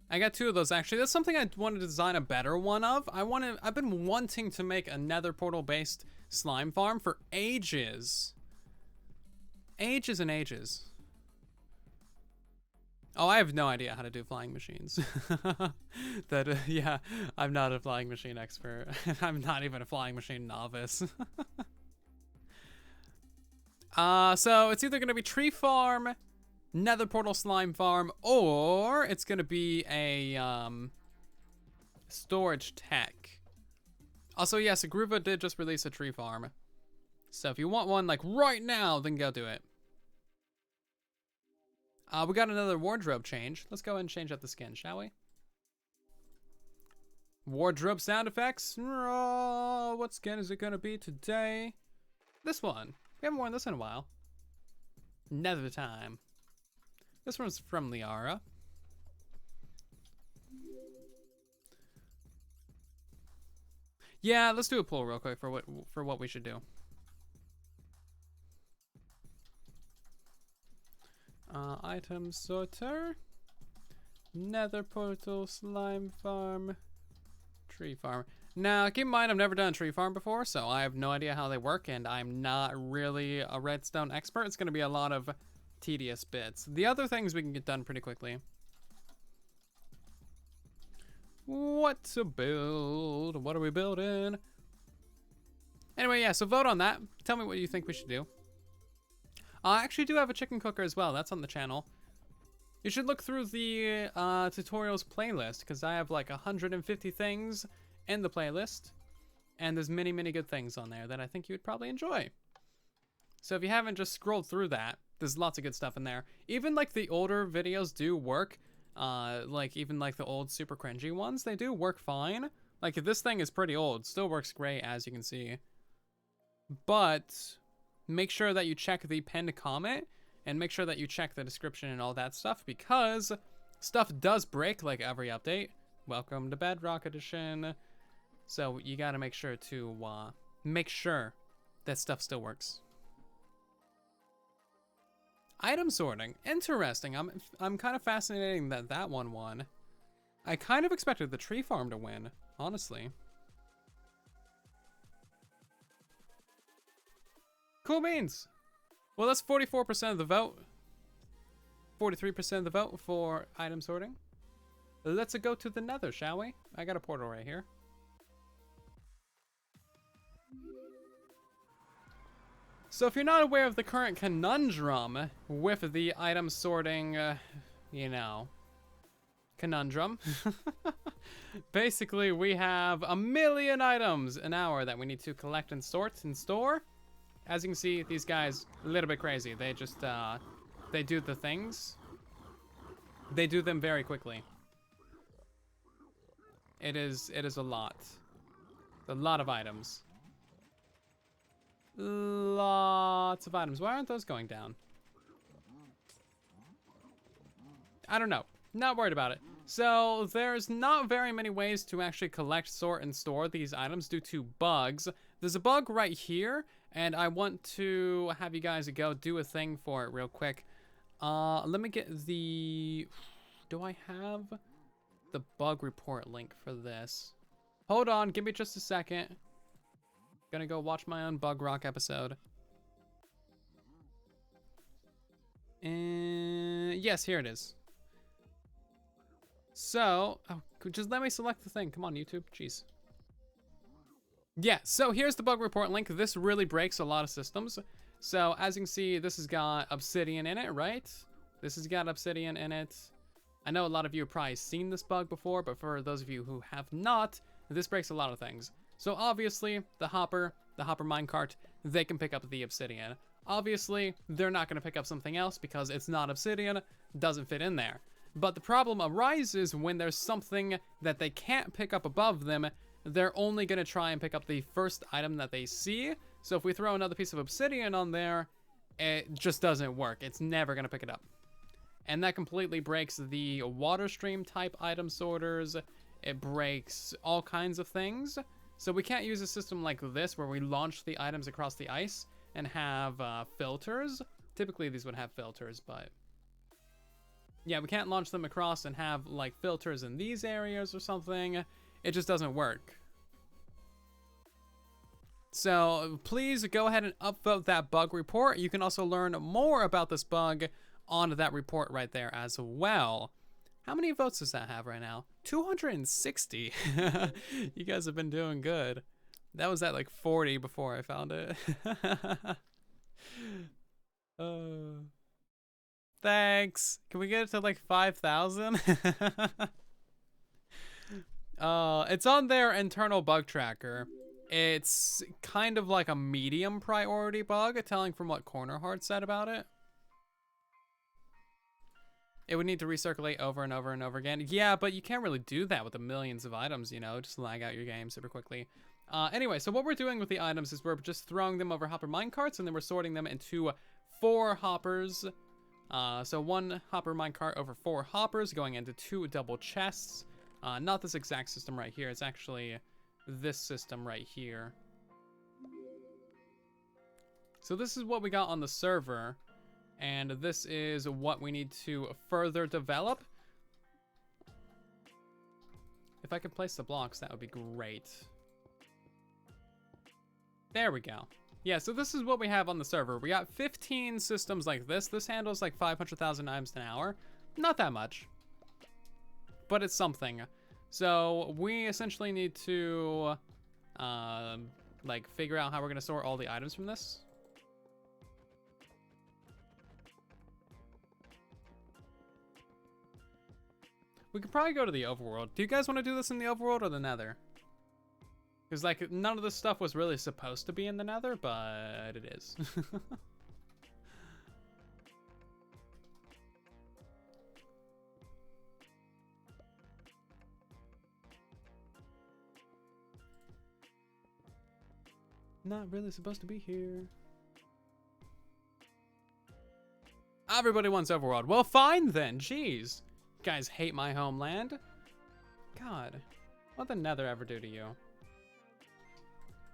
I got 2 of those actually. That's something I want to design a better one of. I've been wanting to make a nether portal based slime farm for ages. Ages and ages. Oh, I have no idea how to do flying machines. Yeah, I'm not a flying machine expert. I'm not even a flying machine novice. So it's either gonna be tree farm, nether portal slime farm, or it's gonna be a storage tech. Also, yes, Agruva did just release a tree farm. So if you want one like right now, then go do it. We got another wardrobe change. Let's go ahead and change up the skin, shall we? Wardrobe sound effects. What skin is it gonna be today? This one. We haven't worn this in a while. Nether time. This one's from Liara. Yeah, let's do a poll real quick for what we should do. Item sorter. Nether portal, slime farm, tree farm. Now, keep in mind, I've never done a tree farm before, so I have no idea how they work, and I'm not really a redstone expert. It's going to be a lot of tedious bits. The other things we can get done pretty quickly. What to build? What are we building? Anyway, yeah, so vote on that. Tell me what you think we should do. I actually do have a chicken cooker as well. That's on the channel. You should look through the tutorials playlist, because I have like 150 things in the playlist. And there's many, many good things on there that I think you would probably enjoy. So if you haven't just scrolled through that, there's lots of good stuff in there. Even like the older videos do work. Like even like the old super cringy ones, they do work fine. Like this thing is pretty old, still works great as you can see. But make sure that you check the pinned comment and make sure that you check the description and all that stuff, because stuff does break like every update. Welcome to Bedrock Edition. So you gotta make sure to make sure that stuff still works. Item sorting, interesting. I'm kind of fascinated that that one won. I kind of expected the tree farm to win, honestly. Cool beans. Well, that's 44% of the vote. 43% of the vote for item sorting. Let's go to the nether, shall we? I got a portal right here. So if you're not aware of the current conundrum with the item sorting, you know, conundrum. Basically, we have 1,000,000 items an hour that we need to collect and sort and store. As you can see, these guys, a little bit crazy. They just, they do the things. They do them very quickly. It is a lot. A lot of items. Lots of items. Why aren't those going down? I don't know. Not worried about it. So there's not very many ways to actually collect, sort, and store these items due to bugs. There's a bug right here, and I want to have you guys go do a thing for it real quick. Let me get the... Do I have the bug report link for this? Hold on, give me just a second. Gonna go watch my own Bug Rock episode. And yes, here it is. So, oh, just let me select the thing. Come on, YouTube. Jeez. Yeah, so here's the bug report link. This really breaks a lot of systems. So, as you can see, this has got obsidian in it, right? This has got obsidian in it. I know a lot of you have probably seen this bug before, but for those of you who have not, this breaks a lot of things. So, obviously, the hopper minecart, they can pick up the obsidian. Obviously, they're not going to pick up something else because it's not obsidian, doesn't fit in there. But the problem arises when there's something that they can't pick up above them. They're only going to try and pick up the first item that they see. So if we throw another piece of obsidian on there, it just doesn't work. It's never going to pick it up. And that completely breaks the water stream type item sorters. It breaks all kinds of things. So we can't use a system like this where we launch the items across the ice and have filters. Typically these would have filters, but... yeah, we can't launch them across and have like filters in these areas or something. It just doesn't work. So please go ahead and upvote that bug report. You can also learn more about this bug on that report right there as well. How many votes does that have right now? 260. You guys have been doing good. That was at like 40 before I found it. Thanks. Can we get it to like 5,000? It's on their internal bug tracker. It's kind of like a medium priority bug, telling from what Corner Heart said about it. It would need to recirculate over and over and over again. Yeah, but you can't really do that with the millions of items, you know, just lag out your game super quickly. Anyway, so what we're doing with the items is we're just throwing them over hopper minecarts, and then we're sorting them into 4 hoppers. So 1 hopper minecart over 4 hoppers going into 2 double chests. Not this exact system right here. It's actually this system right here. So this is what we got on the server. And this is what we need to further develop. If I could place the blocks, that would be great. There we go. Yeah, so this is what we have on the server. We got 15 systems like this. This handles like 500,000 items an hour. Not that much, but it's something. So we essentially need to, like figure out how we're gonna sort all the items from this. We could probably go to the overworld. Do you guys want to do this in the overworld or the nether? Because, like, none of this stuff was really supposed to be in the nether, but it is. Not really supposed to be here. Everybody wants overworld. Well, fine then. Jeez. You guys hate my homeland. God. What did the nether ever do to you?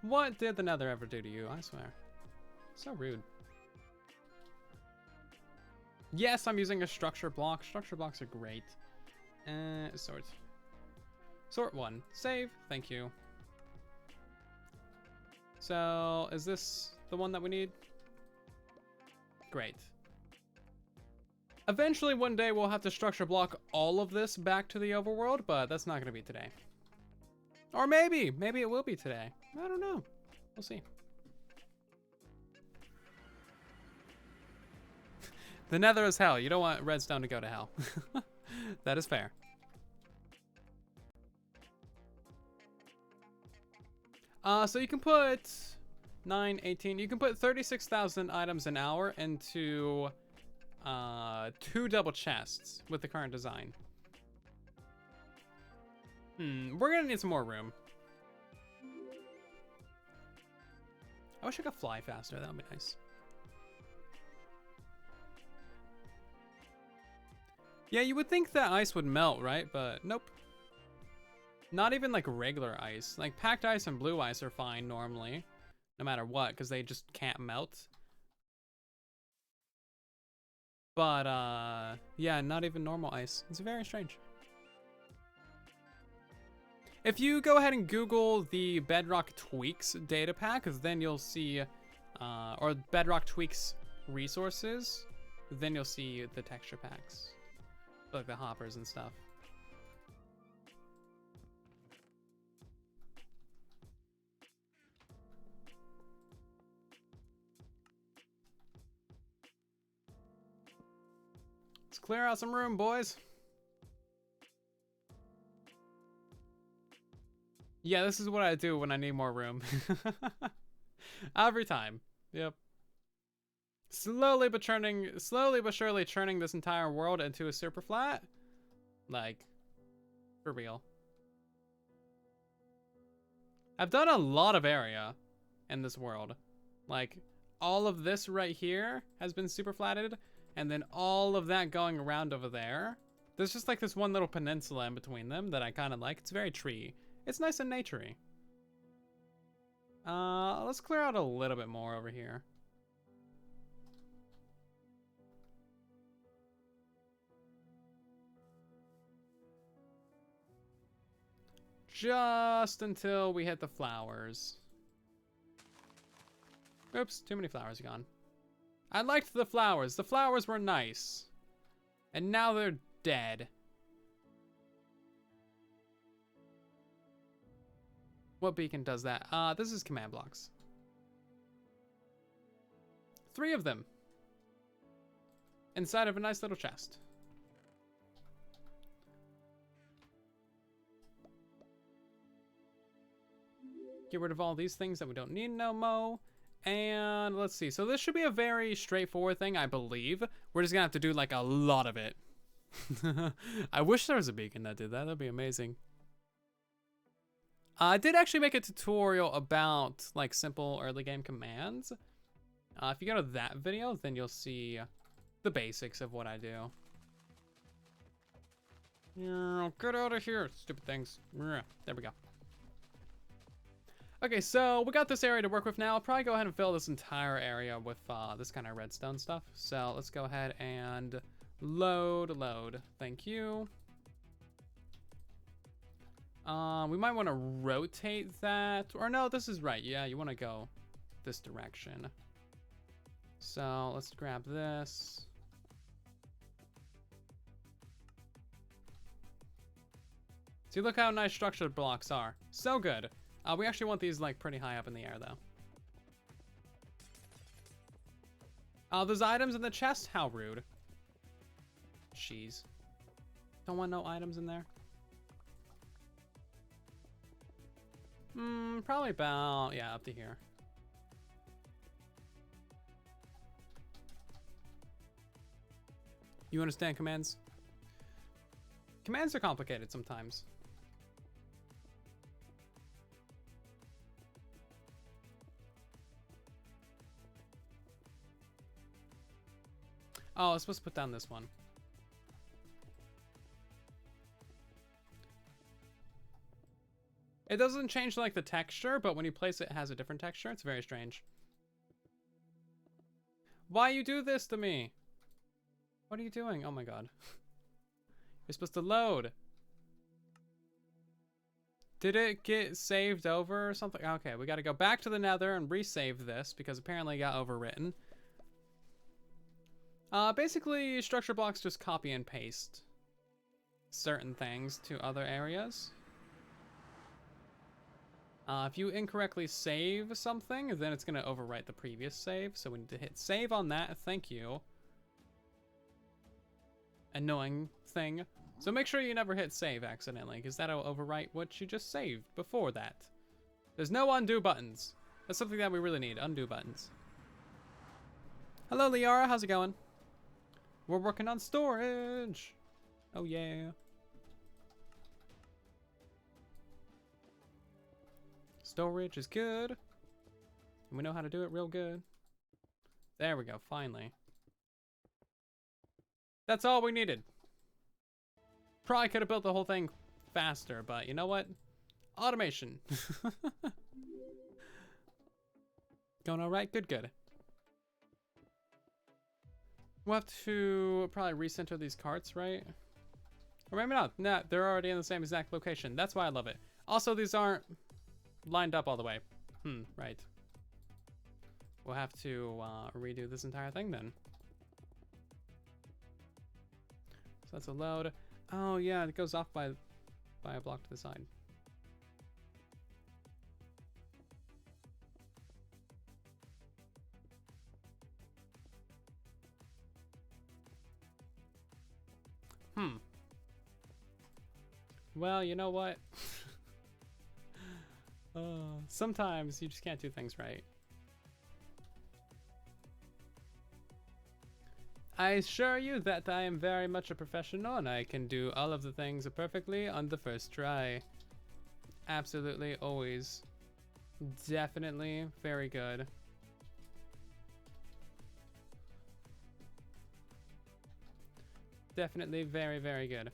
What did the nether ever do to you? I swear. So rude. Yes, I'm using a structure block. Structure blocks are great. Sort. Sort 1. Save. Thank you. So, is this the one that we need? Great. Eventually, one day, we'll have to structure block all of this back to the overworld, but that's not going to be today. Or maybe it will be today. I don't know. We'll see. The nether is hell. You don't want redstone to go to hell. That is fair. So you can put 9, 18. You can put 36,000 items an hour into 2 double chests with the current design. We're gonna need some more room. I wish I could fly faster. That would be nice. Yeah, you would think that ice would melt, right? But nope. Not even like regular ice. Like packed ice and blue ice are fine normally, no matter what, because they just can't melt. But yeah, not even normal ice. It's very strange. If you go ahead and Google the Bedrock Tweaks data pack, then you'll see, or Bedrock Tweaks resources, then you'll see the texture packs, like the hoppers and stuff. Let's clear out some room, boys. Yeah, this is what I do when I need more room. Every time. Yep. Slowly but surely churning this entire world into a super flat. Like, for real. I've done a lot of area in this world. Like, all of this right here has been super flatted, and then all of that going around over there. There's just like this one little peninsula in between them that I kind of like. It's very tree. It's nice and naturey. Let's clear out a little bit more over here. Just until we hit the flowers. Oops, too many flowers gone. I liked the flowers. The flowers were nice. And now they're dead. What beacon does that? This is command blocks. 3 of them. Inside of a nice little chest. Get rid of all these things that we don't need no more. And let's see. So this should be a very straightforward thing, I believe. We're just gonna have to do like a lot of it. I wish there was a beacon that did that. That'd be amazing. I did actually make a tutorial about like simple early game commands. If you go to that video, then you'll see the basics of what I do. Yeah, get out of here, stupid things. There we go. Okay, so we got this area to work with now. I'll probably go ahead and fill this entire area with this kind of redstone stuff. So let's go ahead and load. Thank you. We might want to rotate that, or no, this is right. Yeah, you want to go this direction. So let's grab this. See, look how nice structured blocks are. So good. We actually want these like pretty high up in the air though. There's items in the chest? How rude. Jeez. Don't want no items in there. Probably about, yeah, up to here. You understand commands? Commands are complicated sometimes. Oh, I was supposed to put down this one. It doesn't change like the texture, but when you place it, it has a different texture. It's very strange. Why you do this to me? What are you doing? Oh my god. You're supposed to load. Did it get saved over or something? Okay, we gotta go back to the nether and resave this because apparently it got overwritten. Basically, structure blocks just copy and paste certain things to other areas. If you incorrectly save something, then it's gonna overwrite the previous save. So we need to hit save on that. Thank you. Annoying thing. So make sure you never hit save accidentally, because that'll overwrite what you just saved before that. There's no undo buttons. That's something that we really need, undo buttons. Hello, Liara, how's it going? We're working on storage. Oh, yeah. Storage is good. And we know how to do it real good. There we go, finally. That's all we needed. Probably could have built the whole thing faster, but you know what? Automation. Going all right? Good, good. We'll have to probably recenter these carts, right? Or maybe not. Nah, they're already in the same exact location. That's why I love it. Also, these aren't lined up all the way. Right. We'll have to redo this entire thing then. So that's a load. Oh yeah, it goes off by a block to the side. Well, you know what? Sometimes you just can't do things right. I assure you that I am very much a professional and I can do all of the things perfectly on the first try. Absolutely, always. Definitely very good. Definitely very, very good.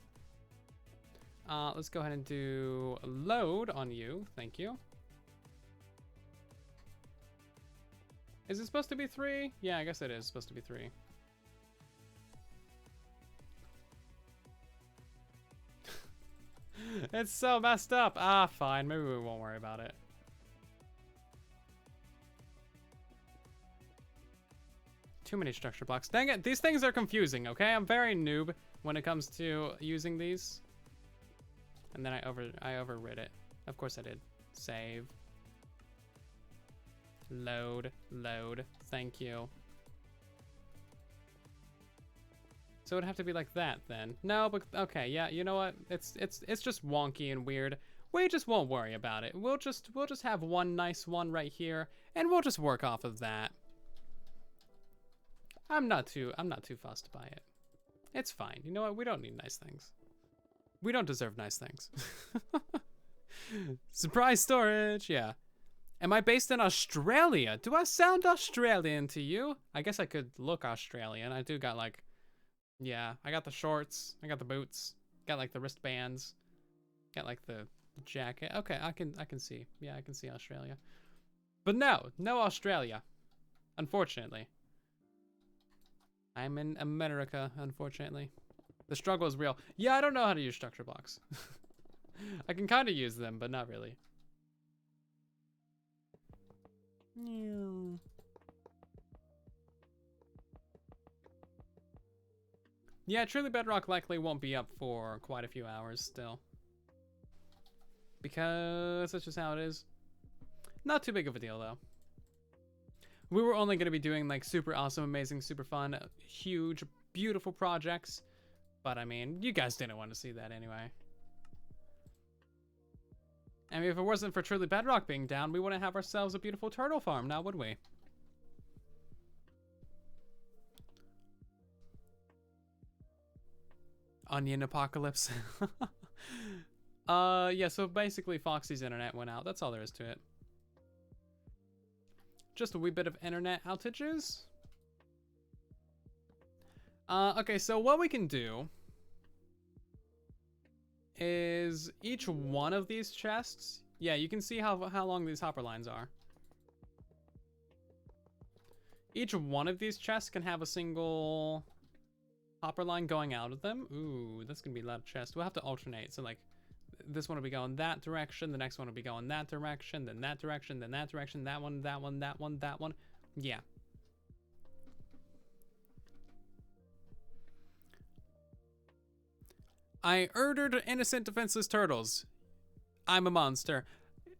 Let's go ahead and do a load on you. Thank you. Is it supposed to be 3? Yeah, I guess it is supposed to be 3. It's so messed up. Ah, fine. Maybe we won't worry about it. Too many structure blocks. Dang it. These things are confusing, okay? I'm very noob when it comes to using these. And then I overrid it. Of course I did. Save. Load. Load. Thank you. So it'd have to be like that then. No, but okay, yeah, you know what? It's just wonky and weird. We just won't worry about it. We'll just have one nice one right here, and we'll just work off of that. I'm not too fussed by it. It's fine. You know what? We don't need nice things. We don't deserve nice things. Surprise storage, yeah. Am I based in Australia? Do I sound Australian to you? I guess I could look Australian. I do got like, yeah, I got the shorts, I got the boots, got like the wristbands, got like the jacket. Okay, I can see. Yeah, I can see Australia. But no Australia, unfortunately. I'm in America, unfortunately. The struggle is real. Yeah, I don't know how to use structure blocks. I can kind of use them, but not really. Yeah, truly Bedrock likely won't be up for quite a few hours still. Because that's just how it is. Not too big of a deal, though. We were only going to be doing, like, super awesome, amazing, super fun, huge, beautiful projects. But, I mean, you guys didn't want to see that anyway. I mean, if it wasn't for truly Bedrock being down, we wouldn't have ourselves a beautiful turtle farm now, would we? Onion apocalypse. Yeah, so basically Foxy's internet went out. That's all there is to it. Just a wee bit of internet outages. Okay, so what we can do is each one of these chests, yeah, you can see how long these hopper lines are. Each one of these chests can have a single hopper line going out of them. Ooh, that's gonna be a lot of chests. We'll have to alternate. So like, this one will be going that direction, the next one will be going that direction, then that direction, then that direction, that one, that one, that one, that one. Yeah. I murdered innocent defenseless turtles. I'm a monster.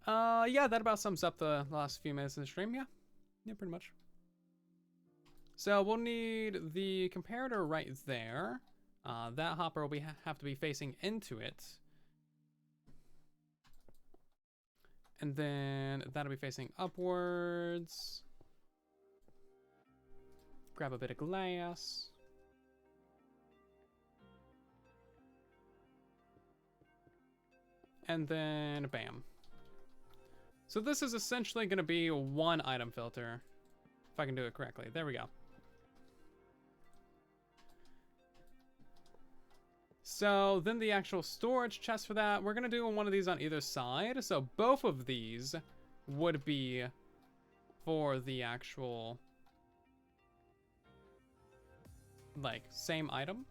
Yeah, that about sums up the last few minutes of the stream. Yeah, pretty much. So we'll need the comparator right there. That hopper will have to be facing into it. And then that'll be facing upwards. Grab a bit of glass. And then bam. So this is essentially going to be one item filter. If I can do it correctly. There we go. So then the actual storage chest for that, we're going to do one of these on either side. So both of these would be for the actual, like, same item.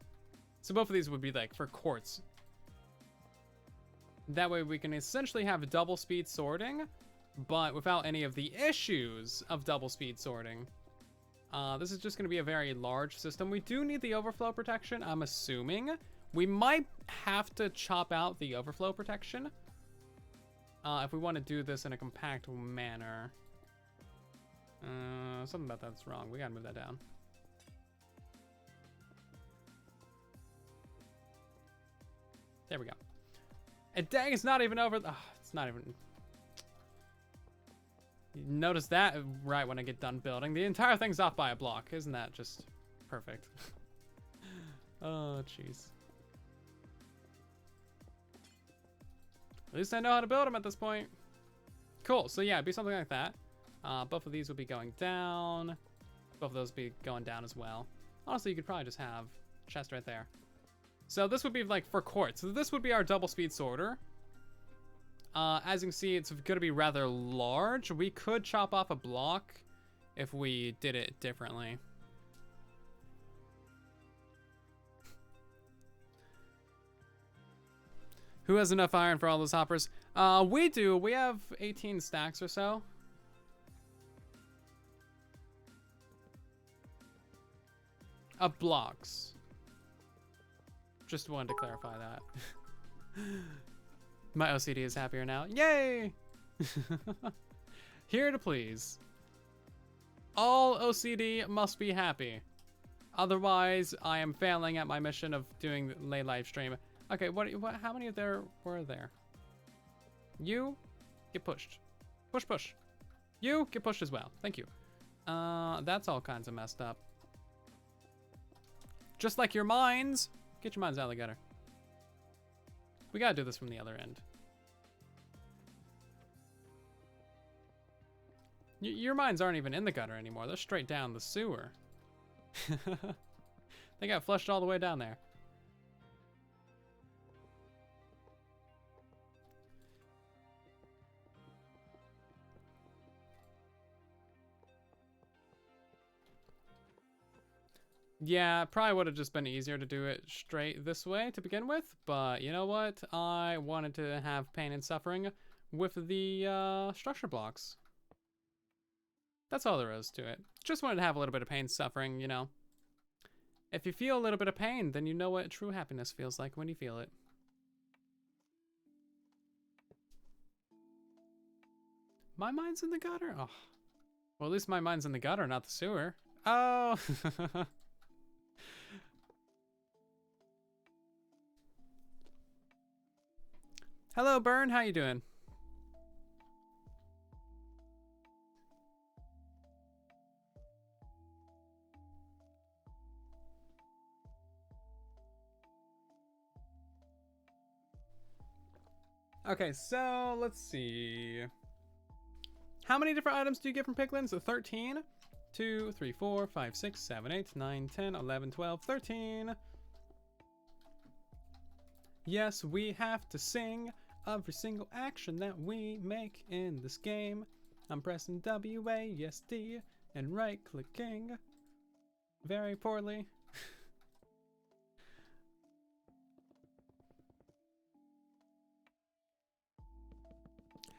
So both of these would be like for quartz. That way we can essentially have double speed sorting, but without any of the issues of double speed sorting. This is just going to be a very large system. We do need the overflow protection, I'm assuming. We might have to chop out the overflow protection if we want to do this in a compact manner. Something about that's wrong. We gotta move that down. There we go. And dang, it's not even over. It's not even. You notice that right when I get done building. The entire thing's off by a block. Isn't that just perfect? Oh, jeez. At least I know how to build them at this point. Cool. So yeah, it'd be something like that. Both of these will be going down. Both of those will be going down as well. Honestly, you could probably just have a chest right there. So this would be like for quartz. So this would be our double speed sorter. As you can see, it's going to be rather large. We could chop off a block if we did it differently. Who has enough iron for all those hoppers? We do. We have 18 stacks or so. Of blocks. Just wanted to clarify that. My OCD is happier now. Yay! Here to please. All OCD must be happy. Otherwise, I am failing at my mission of doing late live stream. Okay, how many of there were there? You get pushed. Push, push. You get pushed as well. Thank you. That's all kinds of messed up. Just like your mines. Get your mines out of the gutter. We gotta do this from the other end. Your mines aren't even in the gutter anymore. They're straight down the sewer. They got flushed all the way down there. Yeah, probably would have just been easier to do it straight this way to begin with, but you know what? I wanted to have pain and suffering with the structure blocks. That's all there is to it. Just wanted to have a little bit of pain and suffering, you know. If you feel a little bit of pain, then you know what true happiness feels like when you feel it. My mind's in the gutter? Oh. Well, at least my mind's in the gutter, not the sewer. Oh. Hello, Burn. How you doing? Okay, so let's see. How many different items do you get from piglins? 13? 2, 3, 4, 5, 6, 7, 8, 9, 10, 11, 12, 13. Yes, we have to sing every single action that we make in this game. I'm pressing WASD and right clicking very poorly.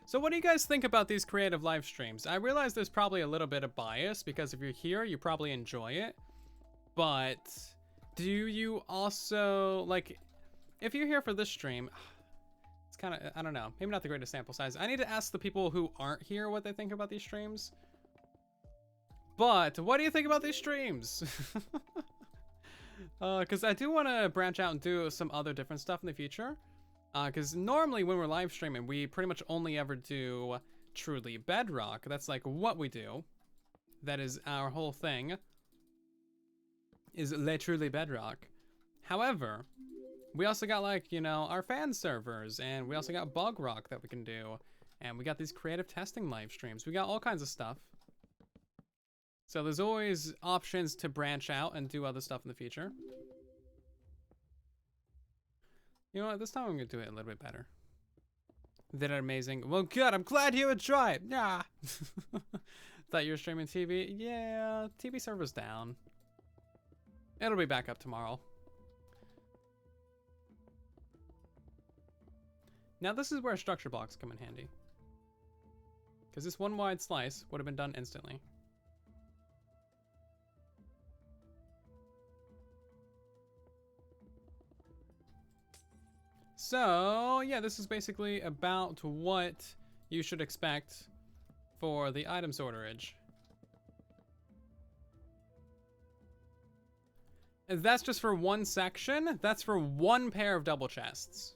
So what do you guys think about these creative live streams? I realize there's probably a little bit of bias because if you're here, you probably enjoy it. But do you also, like, if you're here for this stream, it's kind of, I don't know, maybe not the greatest sample size. I need to ask the people who aren't here what they think about these streams. But what do you think about these streams? Because I do want to branch out and do some other different stuff in the future. Because normally when we're live streaming, we pretty much only ever do truly Bedrock. That's like what we do. That is our whole thing. Is truly Bedrock. However, we also got, like, you know, our fan servers, and we also got Bug Rock that we can do. And we got these creative testing live streams. We got all kinds of stuff. So there's always options to branch out and do other stuff in the future. You know what, this time I'm gonna do it a little bit better. Did it amazing. Well, good, I'm glad you would try it. Yeah. Thought you were streaming TV? Yeah, TV server's down. It'll be back up tomorrow. Now this is where structure blocks come in handy. Because this one wide slice would have been done instantly. So, yeah, this is basically about what you should expect for the item sorterage. And that's just for one section. That's for one pair of double chests.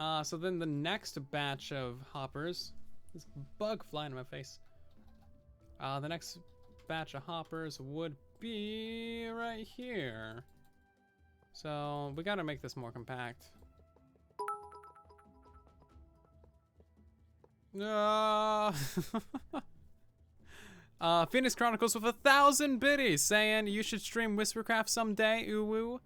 So then the next batch of hoppers, this bug flying in my face. The next batch of hoppers would be right here. So we gotta make this more compact. Phoenix Chronicles with 1,000 biddies saying you should stream Whispercraft someday, ooh.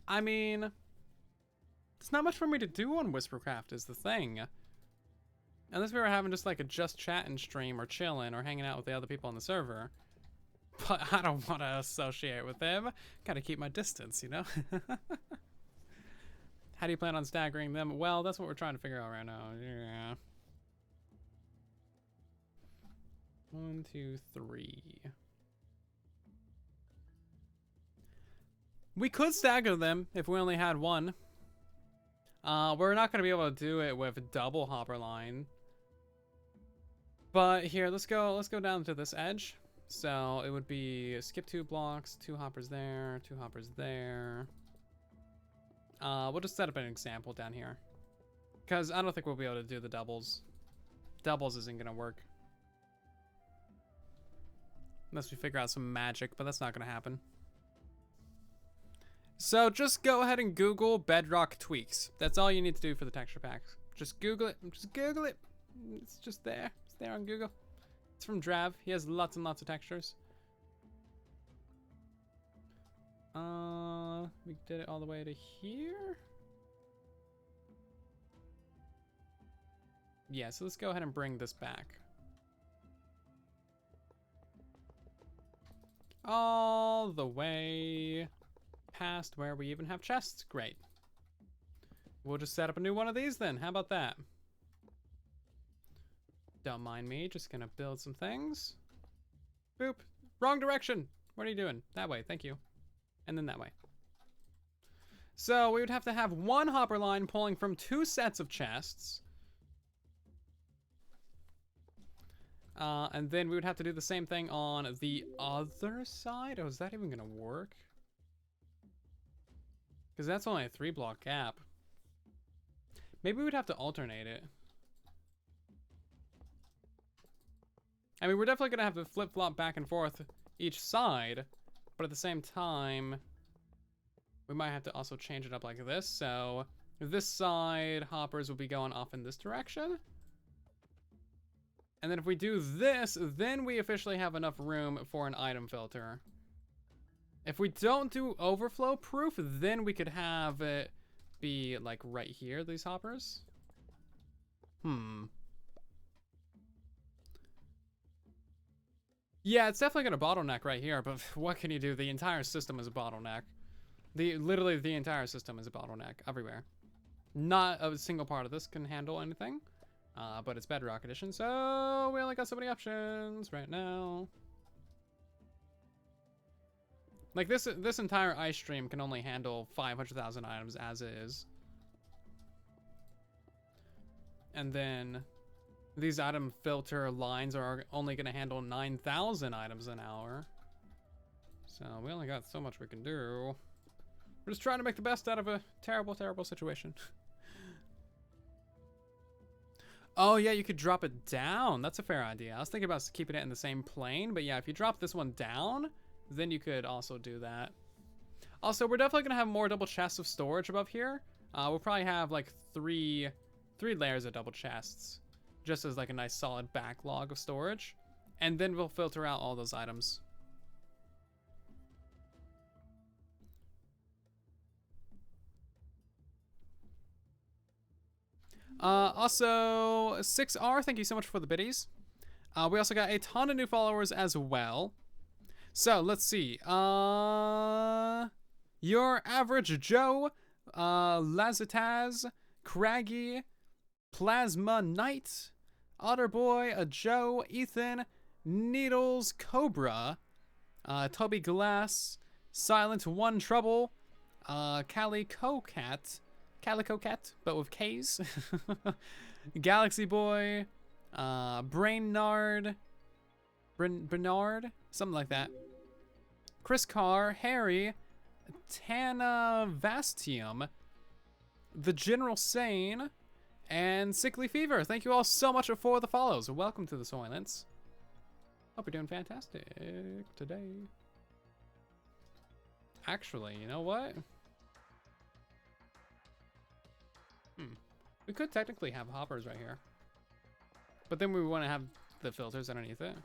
I mean, there's not much for me to do on Whispercraft is the thing. Unless we were having just like a just chatting stream or chilling or hanging out with the other people on the server. But I don't want to associate with them. Gotta keep my distance, you know? How do you plan on staggering them? Well, that's what we're trying to figure out right now. Yeah. 1, 2, 3. We could stagger them if we only had one. We're not gonna be able to do it with double hopper line. But here, let's go down to this edge. So it would be skip 2 blocks, 2 hoppers there, 2 hoppers there. We'll just set up an example down here. Because I don't think we'll be able to do the doubles. Doubles isn't gonna work. Unless we figure out some magic, but that's not gonna happen. So just go ahead and Google Bedrock tweaks. That's all you need to do for the texture packs. Just Google it. Just Google it. It's just there. It's there on Google. It's from Drav. He has lots and lots of textures. We did it all the way to here. Yeah, so let's go ahead and bring this back. All the way past where we even have chests. Great. We'll just set up a new one of these then. How about that? Don't mind me, just gonna build some things. Boop. Wrong direction. What are you doing? That way, thank you. And then that way. So we would have to have one hopper line pulling from 2 sets of chests. And then we would have to do the same thing on the other side. Oh, is that even gonna work? Because that's only a 3-block gap. Maybe we'd have to alternate it. I mean, we're definitely gonna have to flip-flop back and forth each side, but at the same time, we might have to also change it up like this. So this side hoppers will be going off in this direction. And then if we do this, then we officially have enough room for an item filter. If we don't do overflow proof, then we could have it be like right here, these hoppers. Yeah, it's definitely gonna bottleneck right here, but what can you do? The entire system is a bottleneck. Literally the entire system is a bottleneck everywhere. Not a single part of this can handle anything, but it's Bedrock Edition, so we only got so many options right now. Like this entire ice stream can only handle 500,000 items as is. And then these item filter lines are only going to handle 9,000 items an hour. So we only got so much we can do. We're just trying to make the best out of a terrible, terrible situation. Oh yeah, you could drop it down. That's a fair idea. I was thinking about keeping it in the same plane, but yeah, if you drop this one down, then you could also do that. Also, we're definitely gonna have more double chests of storage above here. We'll probably have like three layers of double chests, just as like a nice solid backlog of storage, and then we'll filter out all those items. Also, 6R, thank you so much for the biddies. We also got a ton of new followers as well. So, let's see. Your Average Joe, Lazataz, Craggy, Plasma Knight, Otterboy, Joe, Ethan, Needles, Cobra, Toby Glass, Silent One Trouble, Calico Cat, but with K's, Galaxy Boy, Bernard, something like that. Chris Carr, Harry, Tana Vastium, The General Sane, and Sickly Fever. Thank you all so much for the follows. Welcome to the Soylents. Hope you're doing fantastic today. Actually, you know what? We could technically have hoppers right here, but then we want to have the filters underneath it.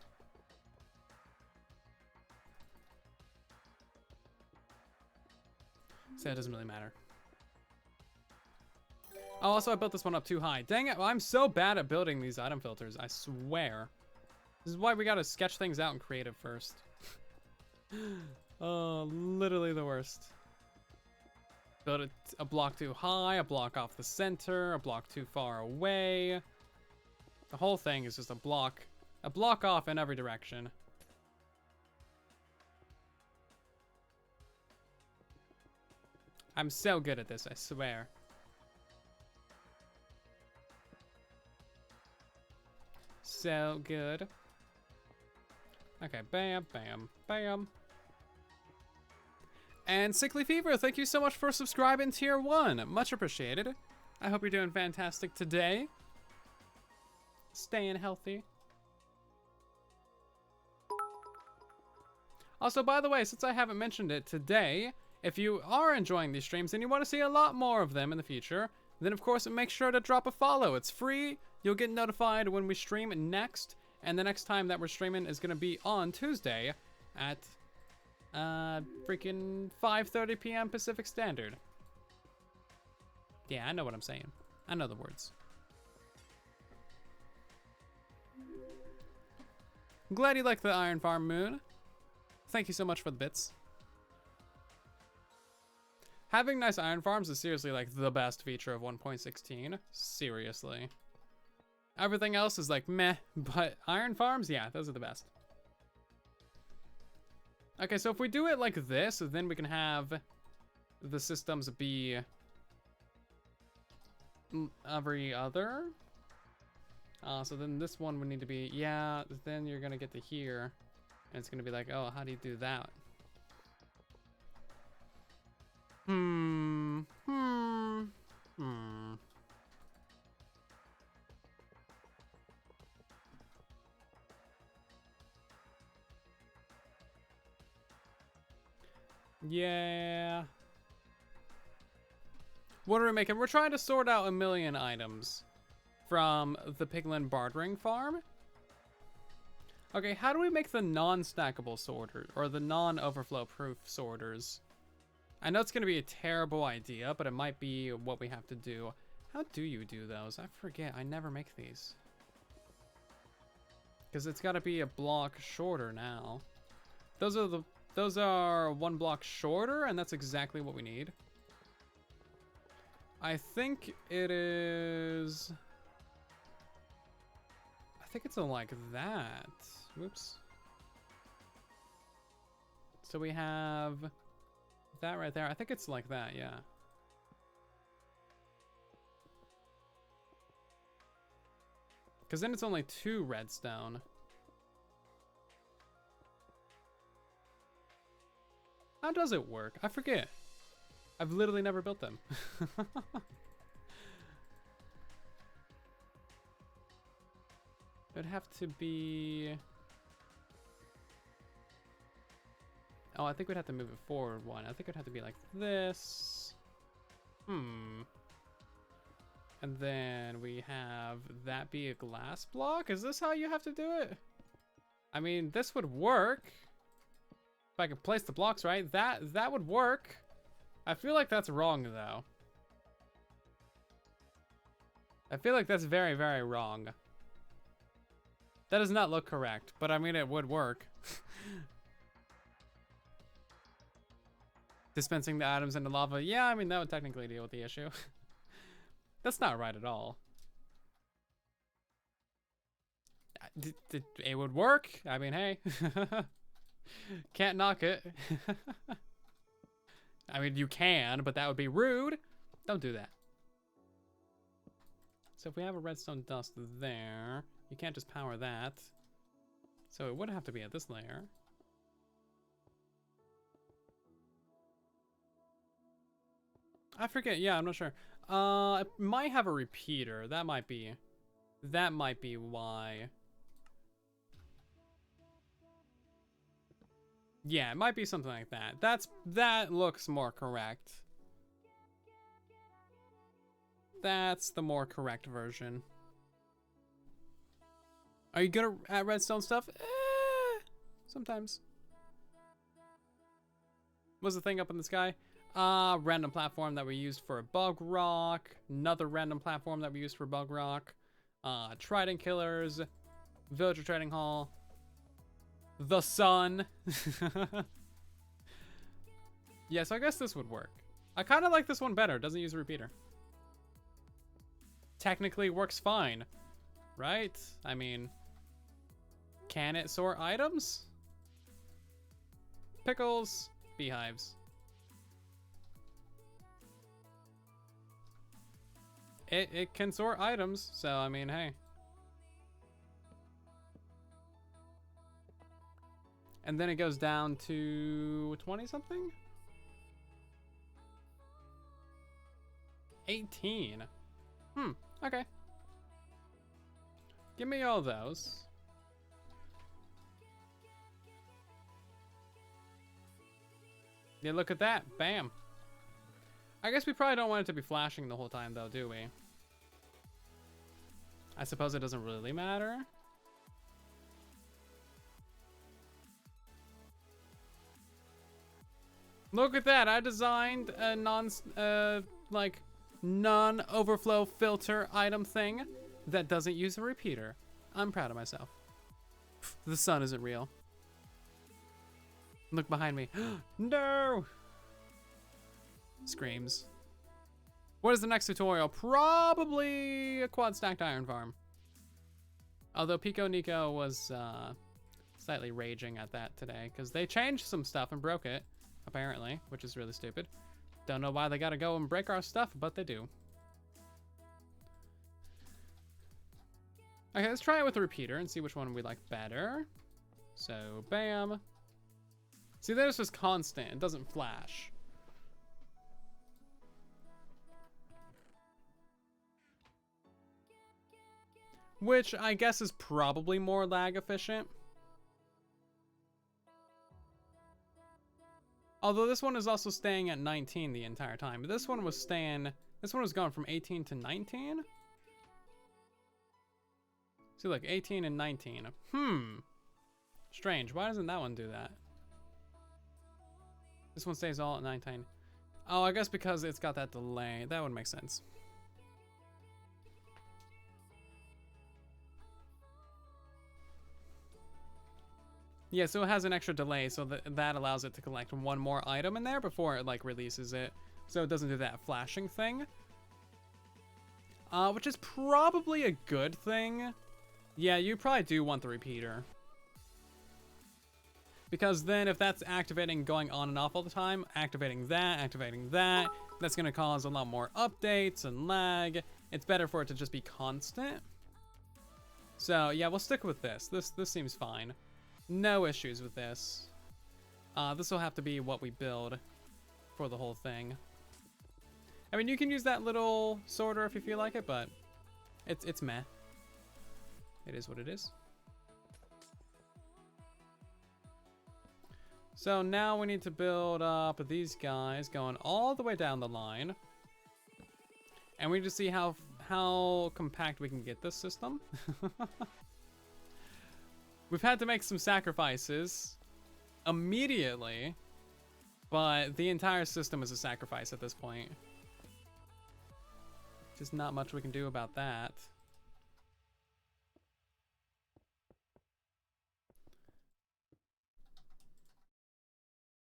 So it doesn't really matter. Oh, also I built this one up too high. Dang it, I'm so bad at building these item filters, I swear. This is why we gotta sketch things out in creative first. Oh, literally the worst. Build it a block too high, a block off the center, a block too far away. The whole thing is just a block off in every direction. I'm so good at this, I swear. So good. Okay, bam, bam, bam. And Sickly Fever, thank you so much for subscribing tier 1. Much appreciated. I hope you're doing fantastic today. Staying healthy. Also, by the way, since I haven't mentioned it today, if you are enjoying these streams and you want to see a lot more of them in the future, then of course make sure to drop a follow. It's free. You'll get notified when we stream next. And the next time that we're streaming is going to be on Tuesday at freaking 5:30 p.m. Pacific Standard. Yeah, I know what I'm saying. I know the words. I'm glad you like the Iron Farm Moon. Thank you so much for the bits. Having nice iron farms is seriously like the best feature of 1.16. Seriously. Everything else is like meh, but iron farms, yeah, those are the best. Okay, so if we do it like this, then we can have the systems be every other. So then this one would need to be, yeah, then you're gonna get to here. And it's gonna be like, oh, how do you do that? Hmm. Yeah. What are we making? We're trying to sort out 1,000,000 items from the Piglin bartering farm. Okay, how do we make the non-stackable sorters, or the non-overflow proof sorters? I know it's gonna be a terrible idea, but it might be what we have to do. How do you do those? I forget, I never make these. Because it's gotta be a block shorter now. Those are 1 block shorter, and that's exactly what we need. I think it is... I think it's like that. Whoops. So we have that right there. I think it's like that, yeah. Because then it's only 2 redstone. How does it work? I forget. I've literally never built them. It'd have to be... Oh, I think we'd have to move it forward 1. I think it'd have to be like this. And then we have that be a glass block? Is this how you have to do it? I mean, this would work. If I could place the blocks right, that would work. I feel like that's wrong, though. I feel like that's very, very wrong. That does not look correct, but I mean, it would work. Dispensing the items into lava. Yeah, I mean, that would technically deal with the issue. That's not right at all. It would work. I mean, hey. Can't knock it. I mean, you can, but that would be rude. Don't do that. So if we have a redstone dust there, you can't just power that. So it would have to be at this layer. I forget. Yeah, I'm not sure. It might have a repeater. That might be why. Yeah, it might be something like that. That looks more correct. That's the more correct version. Are you good at redstone stuff? Sometimes. What's the thing up in the sky? Random platform that we used for a bug rock. Another random platform that we used for bug rock. Trident killers. Villager trading hall. The sun. Yeah, so I guess this would work. I kind of like this one better. It doesn't use a repeater. Technically works fine, right? I mean, can it sort items? Pickles, beehives. It can sort items, so I mean, hey. And then it goes down to 20 something? 18. Okay. Give me all those. Yeah, look at that. Bam. I guess we probably don't want it to be flashing the whole time, though, do we? I suppose it doesn't really matter. Look at that. I designed a non-overflow filter item thing that doesn't use a repeater. I'm proud of myself. The sun isn't real. Look behind me. No! Screams. What is the next tutorial? Probably a quad stacked iron farm. Although Pico Nico was slightly raging at that today because they changed some stuff and broke it, apparently, which is really stupid. Don't know why they gotta go and break our stuff, but they do. Okay, let's try it with a repeater and see which one we like better. So, bam. See, there's just constant. It doesn't flash. Which I guess is probably more lag efficient. Although this one is also staying at 19 the entire time. But this one was going from 18 to 19? See, look, 18 and 19. Strange. Why doesn't that one do that? This one stays all at 19. Oh, I guess because it's got that delay. That would make sense. Yeah, so it has an extra delay, so that allows it to collect one more item in there before it, like, releases it. So it doesn't do that flashing thing. Which is probably a good thing. Yeah, you probably do want the repeater. Because then if that's activating, going on and off all the time, activating that, that's going to cause a lot more updates and lag. It's better for it to just be constant. So, yeah, we'll stick with this. This seems fine. No issues with this. This will have to be what we build for the whole thing. I mean, you can use that little sorter if you feel like it, but it's meh. It is what it is. So now we need to build up these guys going all the way down the line. And we just see how compact we can get this system. We've had to make some sacrifices immediately, but the entire system is a sacrifice at this point. Just not much we can do about that.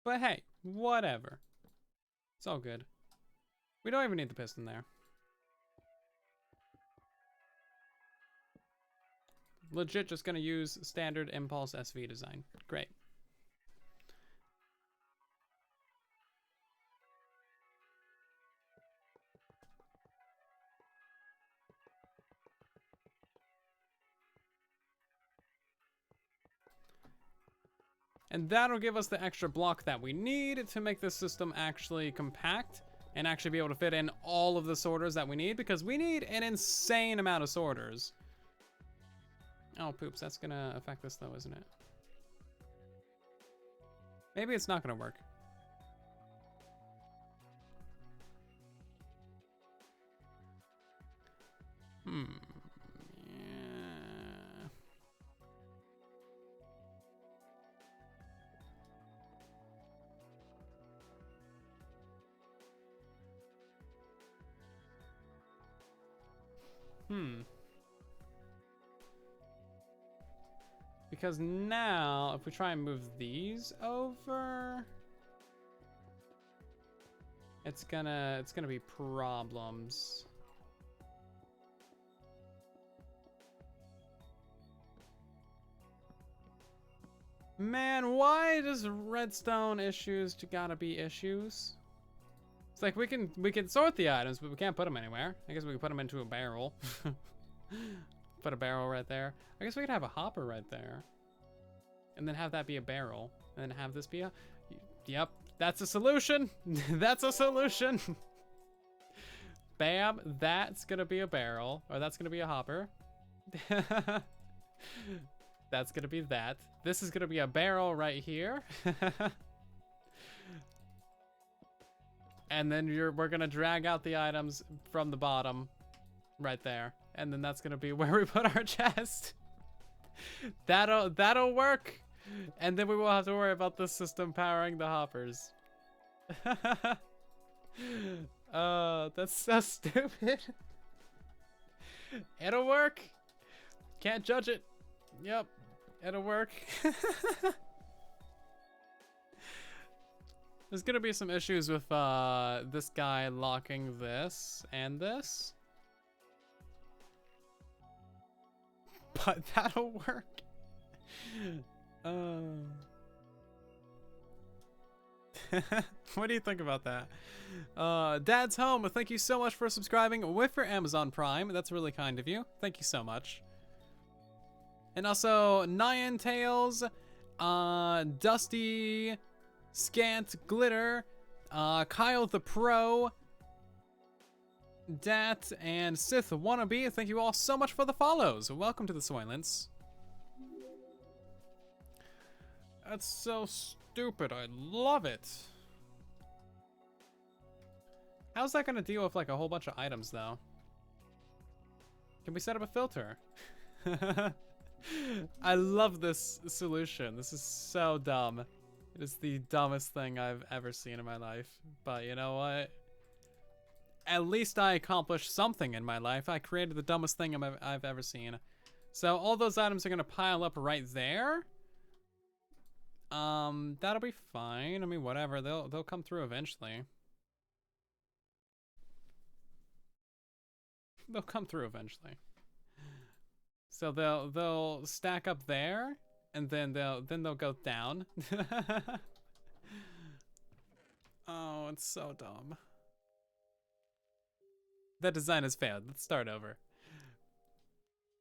But hey, whatever. It's all good. We don't even need the piston there. Legit just gonna use standard impulse SV design. Great. And that'll give us the extra block that we need to make this system actually compact and actually be able to fit in all of the sorters that we need, because we need an insane amount of sorters. Oh, poops, that's gonna affect this though, isn't it? Maybe it's not gonna work. Yeah. Because now, if we try and move these over, it's gonna be problems. Man, why does redstone issues gotta be issues? It's like we can sort the items, but we can't put them anywhere. I guess we can put them into a barrel. Put a barrel right there. I guess we could have a hopper right there. And then have that be a barrel. And then have this be a... Yep, that's a solution. That's a solution. Bam, that's gonna be a barrel. Or that's gonna be a hopper. That's gonna be that. This is gonna be a barrel right here. And then we're gonna drag out the items from the bottom right there. And then that's gonna be where we put our chest. That'll work. And then we won't have to worry about the system powering the hoppers. That's so stupid. It'll work. Can't judge it. Yep, it'll work. There's gonna be some issues with this guy locking this and this. But that'll work. What do you think about that? Dad's Home, thank you so much for subscribing with your Amazon Prime. That's really kind of you. Thank you so much. And also Nyan Tails, Dusty, Scant, Glitter, Kyle the Pro, Dat, and Sith Wannabe. Thank you all so much for the follows. Welcome to the Soylents. That's so stupid. I love it. How's that gonna deal with like a whole bunch of items though? Can we set up a filter? I love this solution. This is so dumb. It is the dumbest thing I've ever seen in my life. But you know what? At least I accomplished something in my life. I created the dumbest thing I've ever seen. So all those items are gonna pile up right there. That'll be fine. I mean, whatever. They'll come through eventually. They'll come through eventually. So they'll stack up there, and then they'll go down. Oh, it's so dumb. That design has failed. Let's start over.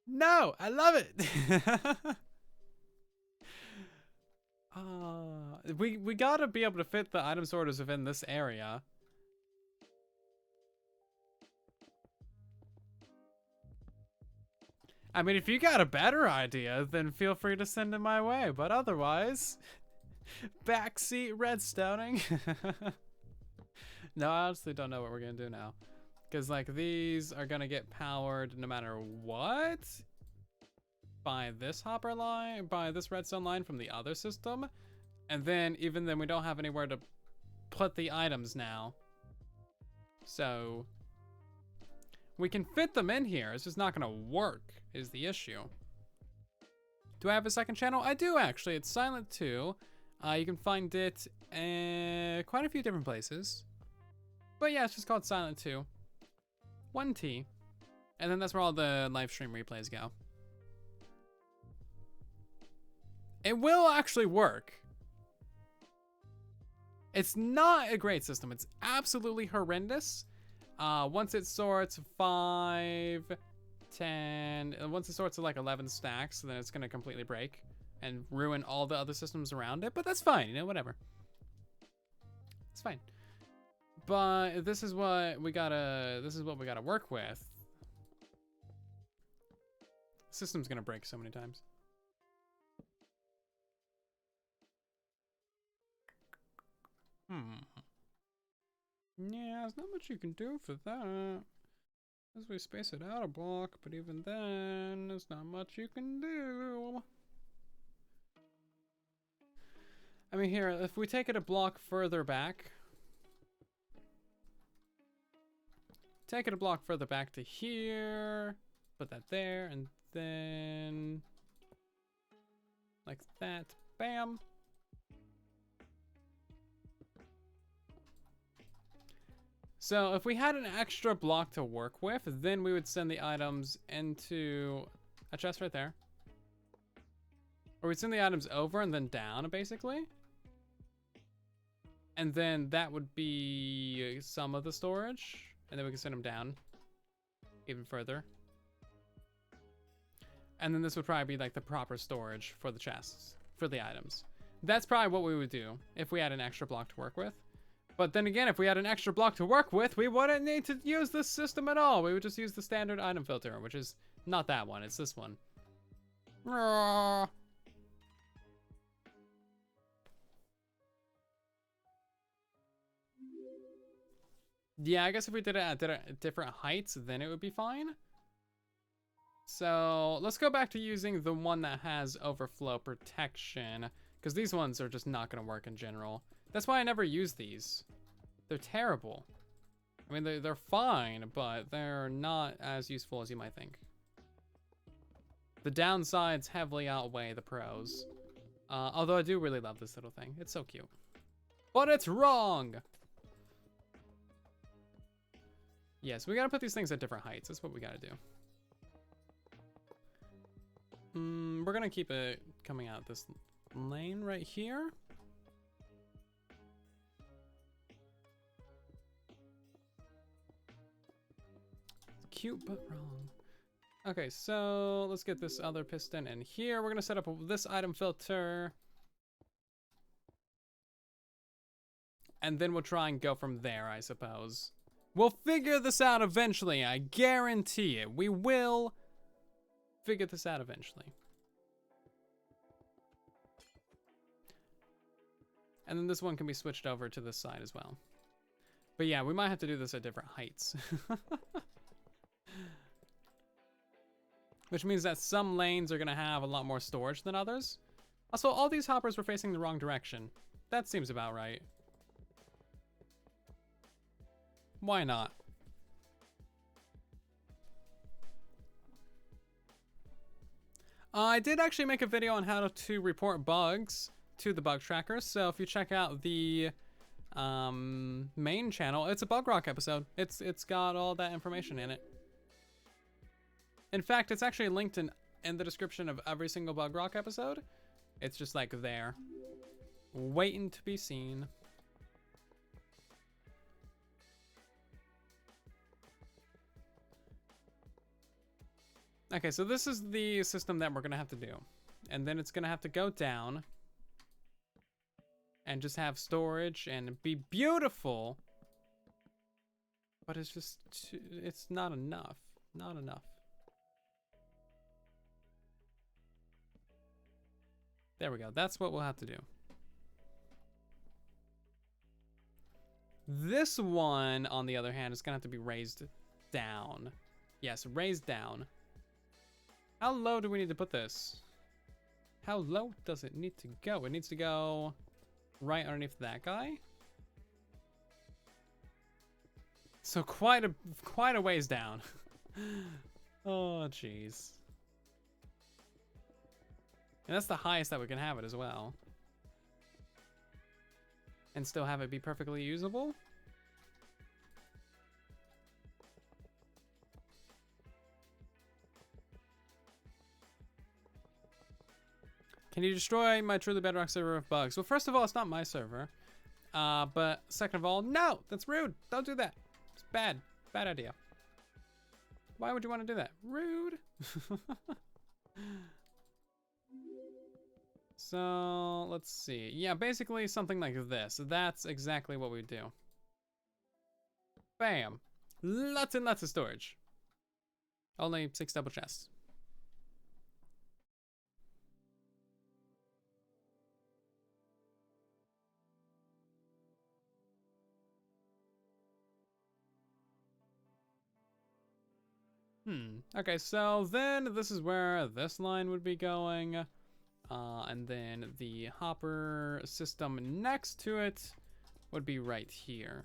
No, I love it. We gotta be able to fit the item sorters within this area. I mean, if you got a better idea, then feel free to send it my way. But otherwise, backseat redstoning. No, I honestly don't know what we're gonna do now. Because, like, these are gonna get powered no matter what by this hopper line, by this redstone line from the other system. And then, even then, we don't have anywhere to put the items now. So we can fit them in here. It's just not gonna work, is the issue. Do I have a second channel? I do, actually. It's silentwo. You can find it in quite a few different places. But yeah, it's just called silentwo. 1T. And then that's where all the live stream replays go. It will actually work. It's not a great system. It's absolutely horrendous. Once it sorts 5, 10, once it sorts to like 11 stacks, then it's gonna completely break and ruin all the other systems around it. But that's fine, you know, whatever. It's fine. But this is what we gotta work with. The system's gonna break so many times. Yeah, there's not much you can do for that. As we space it out a block, but even then, there's not much you can do. I mean, here, if we take it a block further back, to here, put that there, and then like that, bam. So if we had an extra block to work with, then we would send the items into a chest right there. Or we'd send the items over and then down, basically. And then that would be some of the storage. And then we can send them down even further. And then this would probably be like the proper storage for the chests, for the items. That's probably what we would do if we had an extra block to work with. But then again, if we had an extra block to work with, we wouldn't need to use this system at all. We would just use the standard item filter, which is not that one, it's this one. Yeah, I guess if we did it at different heights, then it would be fine. So let's go back to using the one that has overflow protection, because these ones are just not going to work in general. That's why I never use these. They're terrible. I mean, they're fine, but they're not as useful as you might think. The downsides heavily outweigh the pros. Although I do really love this little thing. It's so cute. But it's wrong! Yes, we gotta put these things at different heights. That's what we gotta do. We're gonna keep it coming out this lane right here. Cute but wrong. Okay, so let's get this other piston in here. We're gonna set up this item filter. And then we'll try and go from there, I suppose. We'll figure this out eventually, I guarantee it. We will figure this out eventually. And then this one can be switched over to this side as well. But yeah, we might have to do this at different heights. Which means that some lanes are gonna have a lot more storage than others. Also, all these hoppers were facing the wrong direction. That seems about right. Why not? I did actually make a video on how to report bugs to the bug tracker, so if you check out the main channel, it's a PretzelRocks episode. It's got all that information in it. In fact, it's actually linked in the description of every single PretzelRocks episode. It's just like there, waiting to be seen. Okay, so this is the system that we're gonna have to do. And then it's gonna have to go down and just have storage and be beautiful. But it's just, it's not enough. Not enough. There we go. That's what we'll have to do. This one, on the other hand, is gonna have to be raised down. Yes, raised down. How low do we need to put this? How low does it need to go? It needs to go right underneath that guy. So quite a ways down. Oh, jeez. And that's the highest that we can have it as well. And still have it be perfectly usable. Can you destroy my Truly Bedrock server of bugs? Well, first of all, it's not my server. But second of all, no, that's rude. Don't do that. It's bad. Bad idea. Why would you want to do that? Rude. So, let's see. Yeah, basically something like this. That's exactly what we do. Bam. Lots and lots of storage. Only 6 double chests. Okay, so then this is where this line would be going. And then the hopper system next to it would be right here.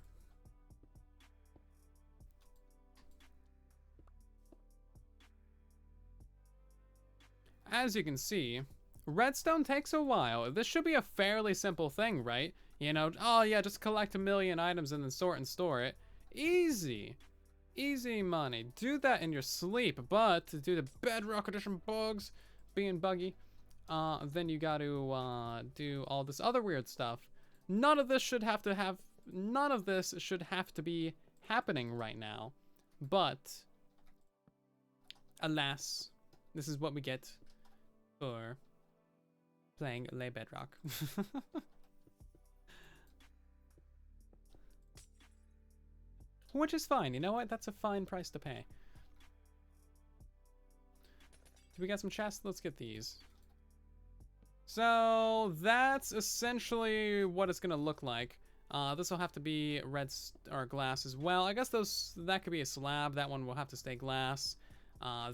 As you can see, redstone takes a while. This should be a fairly simple thing, right? You know, oh yeah, just collect 1 million items and then sort and store it. Easy. Easy money. Do that in your sleep, but to do the Bedrock Edition bugs being buggy, then you got to do all this other weird stuff. None of this should have to be happening right now, but alas, this is what we get for playing Le Bedrock. Which is fine, you know what? That's a fine price to pay. Do we got some chests? Let's get these. So that's essentially what it's gonna look like. This will have to be red or glass as well. I guess that could be a slab. That one will have to stay glass.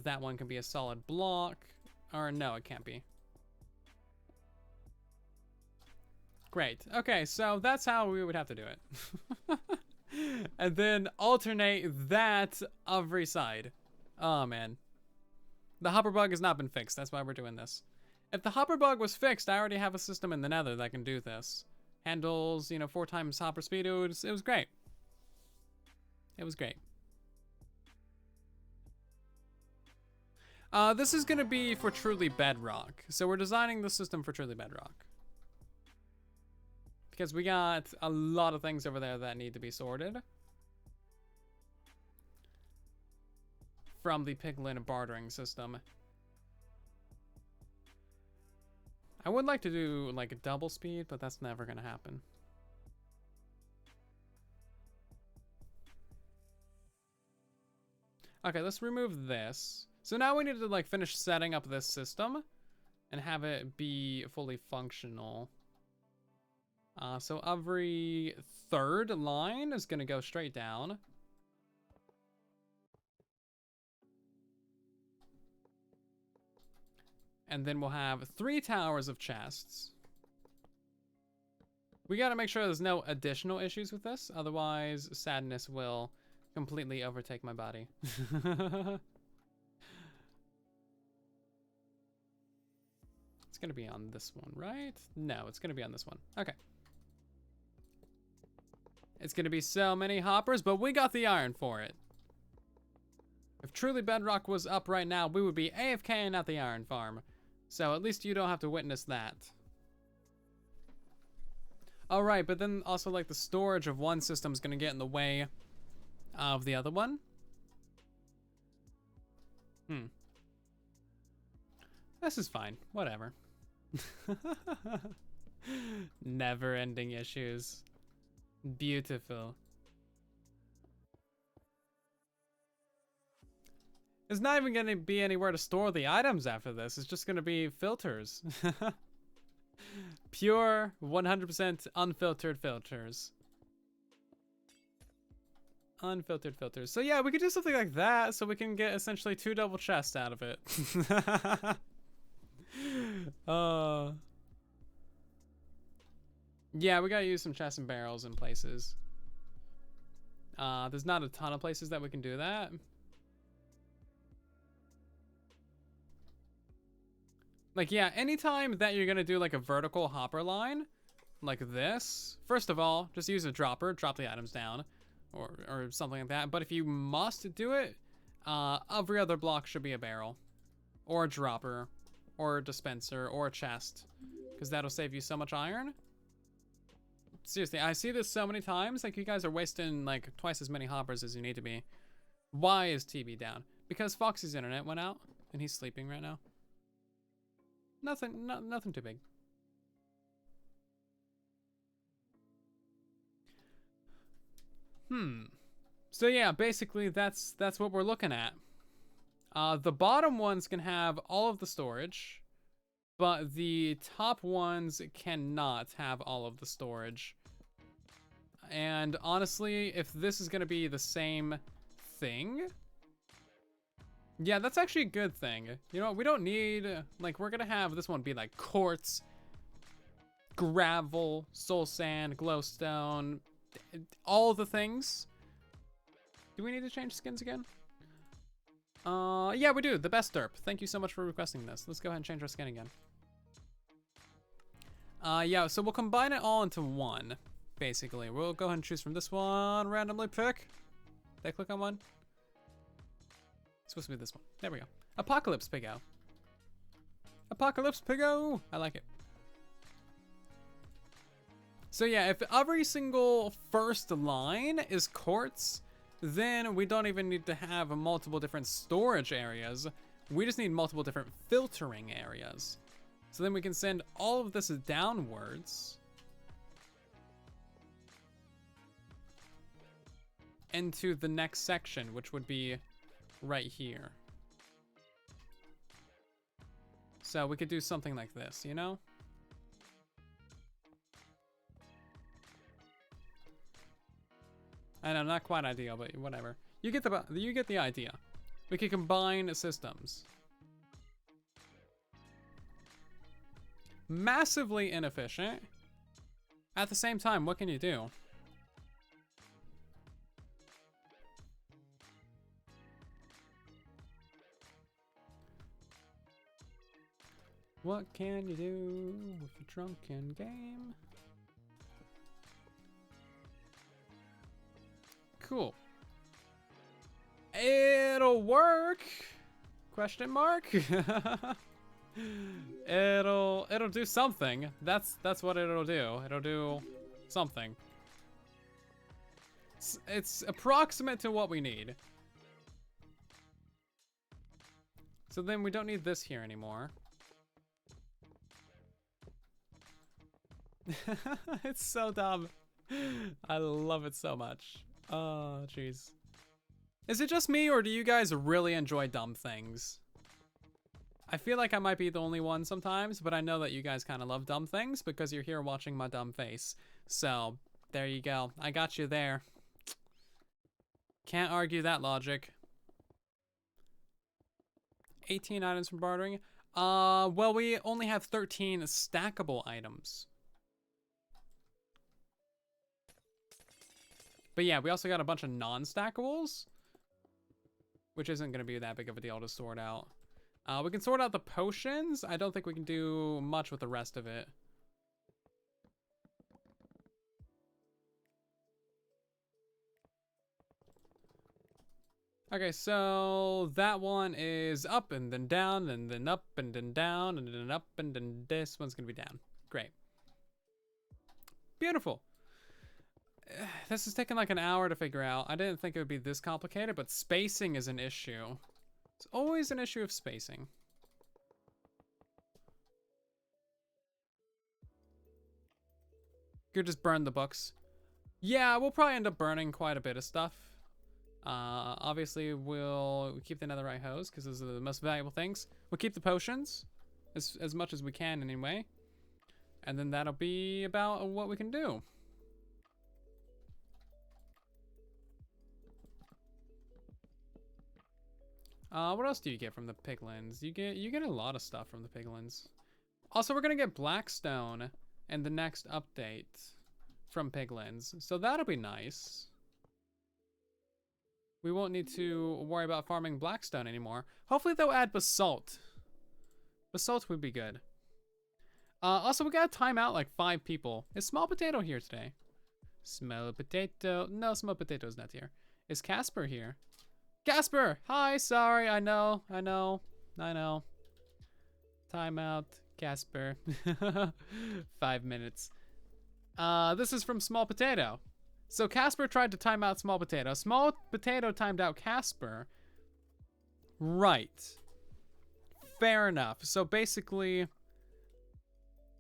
That one can be a solid block. Or no, it can't be. Great. Okay, so that's how we would have to do it. And then alternate that every side. Oh man. The hopper bug has not been fixed. That's why we're doing this. If the hopper bug was fixed, I already have a system in the nether that can do this. Handles, you know, 4 times hopper speed. It was great. It was great. This is gonna be for Truly Bedrock. So we're designing the system for Truly Bedrock. Because we got a lot of things over there that need to be sorted. from the piglin bartering system. I would like to do like a double speed, but that's never gonna happen. Okay, let's remove this. So now we need to like finish setting up this system and have it be fully functional. So every third line is gonna go straight down. And then we'll have 3 towers of chests. We gotta make sure there's no additional issues with this, otherwise sadness will completely overtake my body. It's gonna be on this one, right? No, it's gonna be on this one. Okay. It's gonna be so many hoppers, but we got the iron for it. If truly Bedrock was up right now, we would be AFKing at the iron farm. So at least you don't have to witness that. Alright, but then also like the storage of one system is gonna get in the way of the other one. This is fine, whatever. Never-ending issues. Beautiful. There's not even gonna be anywhere to store the items after this. It's just gonna be filters. Pure, 100% unfiltered filters. Unfiltered filters. So yeah, we could do something like that so we can get essentially 2 double chests out of it. Yeah, we gotta use some chests and barrels in places. There's not a ton of places that we can do that. Like, yeah, anytime that you're gonna do like a vertical hopper line, like this, first of all, just use a dropper, drop the items down, or something like that. But if you must do it, every other block should be a barrel, or a dropper, or a dispenser, or a chest, because that'll save you so much iron. Seriously, I see this so many times, like you guys are wasting like twice as many hoppers as you need to be. Why is TB down? Because Foxy's internet went out, and he's sleeping right now. Nothing too big. So yeah, basically that's what we're looking at. The bottom ones can have all of the storage, but the top ones cannot have all of the storage. And honestly, if this is gonna be the same thing, yeah, that's actually a good thing. You know what, we don't need, like, we're gonna have this one be like quartz, gravel, soul sand, glowstone, all the things. Do we need to change skins again? Yeah, we do. The best derp. Thank you so much for requesting this. Let's go ahead and change our skin again. Yeah, so we'll combine it all into one, basically. We'll go ahead and choose from this one, randomly pick. Did I click on one? It's supposed to be this one. There we go. Apocalypse Piggo. Apocalypse Piggo! I like it. So yeah, if every single first line is quartz, then we don't even need to have multiple different storage areas. We just need multiple different filtering areas. So then we can send all of this downwards into the next section, which would be right here. So we could do something like this, you know? I know, not quite ideal, but whatever. You get the idea. We can combine systems. Massively inefficient. At the same time, what can you do? What can you do with a drunken game? Cool. It'll work? Question mark? It'll do something. That's what it'll do. It'll do something. It's approximate to what we need. So then we don't need this here anymore. It's so dumb. I love it so much. Oh, jeez. Is it just me, or do you guys really enjoy dumb things? I feel like I might be the only one sometimes, but I know that you guys kind of love dumb things because you're here watching my dumb face. So, there you go. I got you there. Can't argue that logic. 18 items from bartering. Well, we only have 13 stackable items. But yeah, we also got a bunch of non-stackables, which isn't going to be that big of a deal to sort out. We can sort out the potions. I don't think we can do much with the rest of it. Okay, so that one is up and then down and then up and then down and then up and then this one's gonna be down. Great. Beautiful. This is taking like an hour to figure out. I didn't think it would be this complicated, but spacing is an issue. It's always an issue of spacing. Could just burn the books. Yeah, we'll probably end up burning quite a bit of stuff. Obviously, we'll keep the netherite hose because those are the most valuable things. We'll keep the potions as much as we can anyway. And then that'll be about what we can do. What else do you get from the piglins? You get a lot of stuff from the piglins. Also, we're gonna get Blackstone in the next update from piglins, so that'll be nice. We won't need to worry about farming Blackstone anymore. Hopefully they'll add basalt. Basalt would be good. Also, we gotta time out like 5 people. Is Small Potato here today? Small Potato. No, Small Potato's not here. Is Casper here? Casper! Hi, sorry, I know. Time out, Casper. 5 minutes. This is from Small Potato. So Casper tried to time out Small Potato. Small Potato timed out Casper. Right. Fair enough. So basically,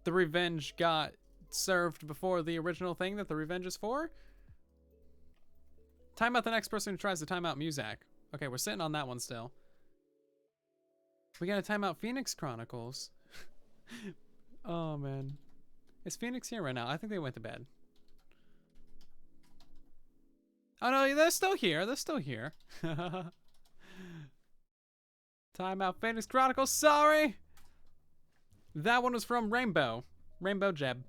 the revenge got served before the original thing that the revenge is for. Time out the next person who tries to time out Muzak. Okay, we're sitting on that one still. We gotta time out Phoenix Chronicles. Oh, man. Is Phoenix here right now? I think they went to bed. Oh, no, they're still here. They're still here. Time out Phoenix Chronicles. Sorry! That one was from Rainbow. Rainbow Jeb.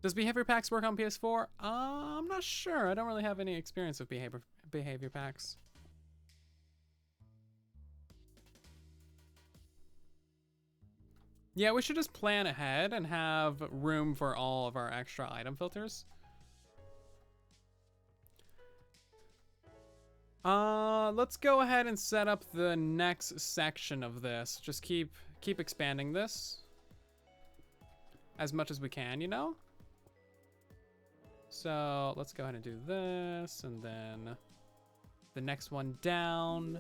Does behavior packs work on PS4? I'm not sure. I don't really have any experience with behavior packs. Yeah, we should just plan ahead and have room for all of our extra item filters. Let's go ahead and set up the next section of this. Just keep expanding this as much as we can, you know? So let's go ahead and do this, and then the next one down.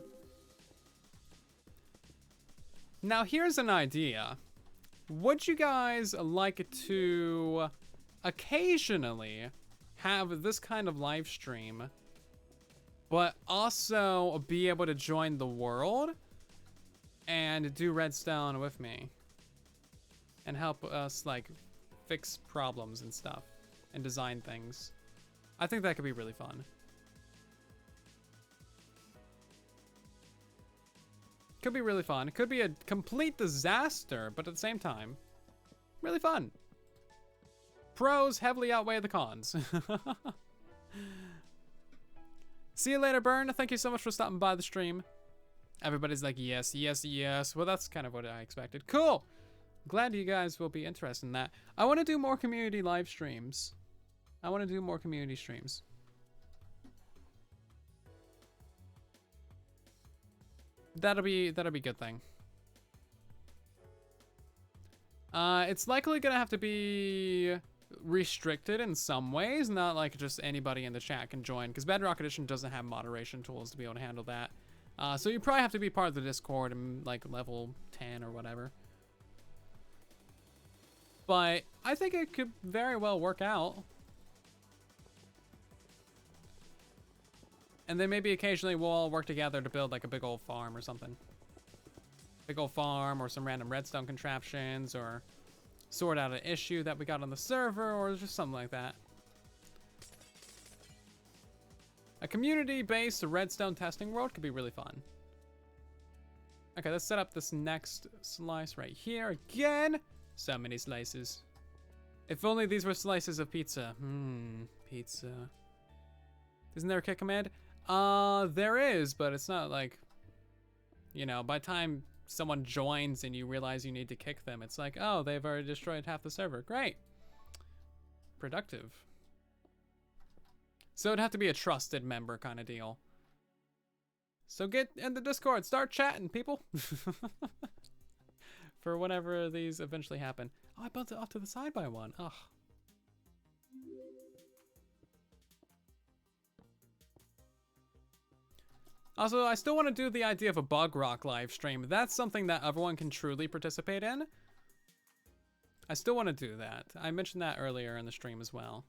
Now here's an idea. Would you guys like to occasionally have this kind of live stream, but also be able to join the world and do Redstone with me and help us like fix problems and stuff and design things? I think that could be really fun. Could be really fun. It could be a complete disaster, but at the same time, really fun. Pros heavily outweigh the cons. See you later, Burn. Thank you so much for stopping by the stream. Everybody's like, yes, yes, yes. Well, that's kind of what I expected. Cool. Glad you guys will be interested in that. I want to do more community live streams. I want to do more community streams. That'll be a good thing. It's likely gonna have to be restricted in some ways, not like just anybody in the chat can join, because Bedrock Edition doesn't have moderation tools to be able to handle that. So you probably have to be part of the Discord and like level 10 or whatever. But I think it could very well work out. And then maybe occasionally we'll all work together to build like a big old farm or something. Big old farm or some random redstone contraptions, or sort out an issue that we got on the server, or just something like that. A community-based redstone testing world could be really fun. Okay, let's set up this next slice right here. Again, so many slices. If only these were slices of pizza. Pizza. Isn't there a kick command? There is, but it's not like, you know, by the time someone joins and you realize you need to kick them, it's like, oh, they've already destroyed half the server. Great. Productive. So it'd have to be a trusted member kind of deal. So get in the Discord, start chatting, people. For whenever these eventually happen. Oh, I bumped it off to the side by one. Ugh. Also, I still want to do the idea of a bug rock live stream. That's something that everyone can truly participate in. I still want to do that. I mentioned that earlier in the stream as well.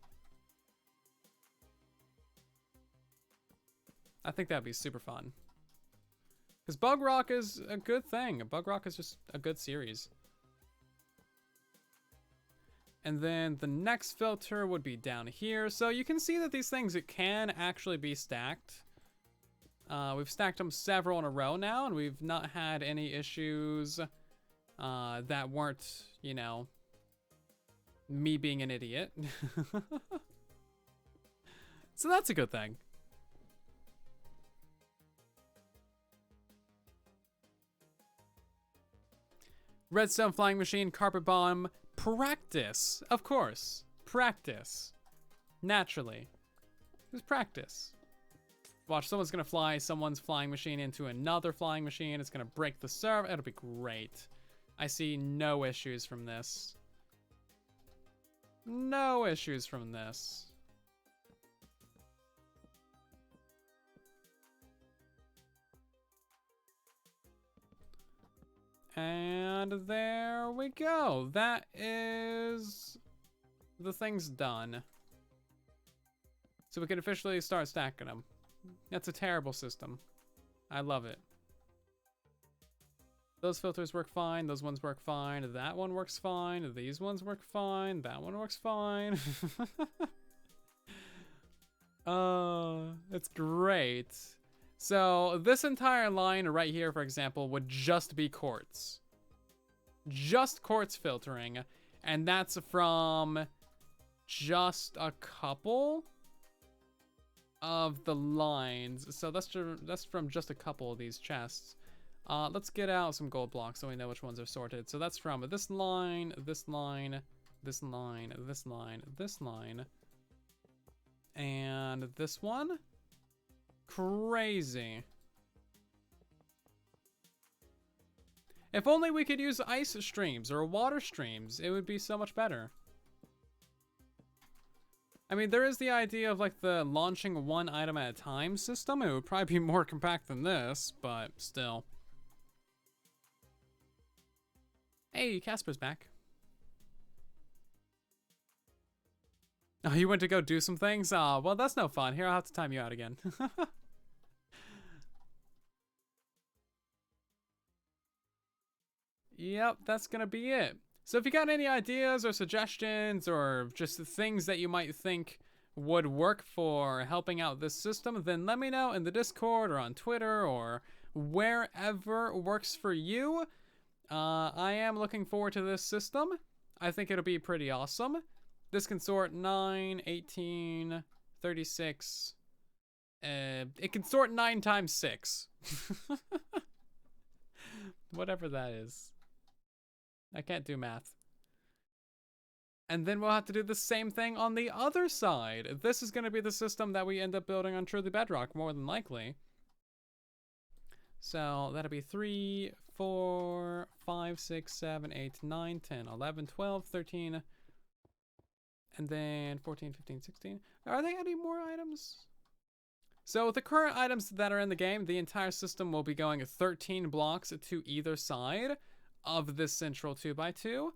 I think that'd be super fun. Because bug rock is a good thing. Bug rock is just a good series. And then the next filter would be down here. So you can see that these things, it can actually be stacked. We've stacked them several in a row now, and we've not had any issues that weren't, you know, me being an idiot. So that's a good thing. Redstone flying machine, carpet bomb, practice. Of course, practice. Naturally. Just practice. Watch, someone's gonna fly someone's flying machine into another flying machine. It's gonna break the server. It'll be great. I see no issues from this. No issues from this. And there we go. That is the thing's done. So we can officially start stacking them. That's a terrible system. I love it. Those filters work fine. Those ones work fine. That one works fine. These ones work fine. That one works fine. It's great. So this entire line right here, for example, would just be quartz. Just quartz filtering. And that's from just a couple of the lines. So that's from just a couple of these chests. Let's get out some gold blocks so we know which ones are sorted. So that's from this line, this line, this line, this line, this line, and this one. Crazy. If only we could use ice streams or water streams, it would be so much better. I mean, there is the idea of like the launching one item at a time system. It would probably be more compact than this, but still. Hey, Casper's back. Oh, you went to go do some things? Aw, well, that's no fun. Here, I'll have to time you out again. Yep, that's gonna be it. So if you got any ideas or suggestions or just things that you might think would work for helping out this system, then let me know in the Discord or on Twitter or wherever works for you. I am looking forward to this system. I think it'll be pretty awesome. This can sort 9, 18, 36. It can sort 9 times 6. Whatever that is. I can't do math. And then we'll have to do the same thing on the other side. This is going to be the system that we end up building on Truly Bedrock, more than likely. So that'll be 3, 4, 5, 6, 7, 8, 9, 10, 11, 12, 13, And then 14, 15, 16. Are they adding more items? So with the current items that are in the game, the entire system will be going 13 blocks to either side of this central 2x2.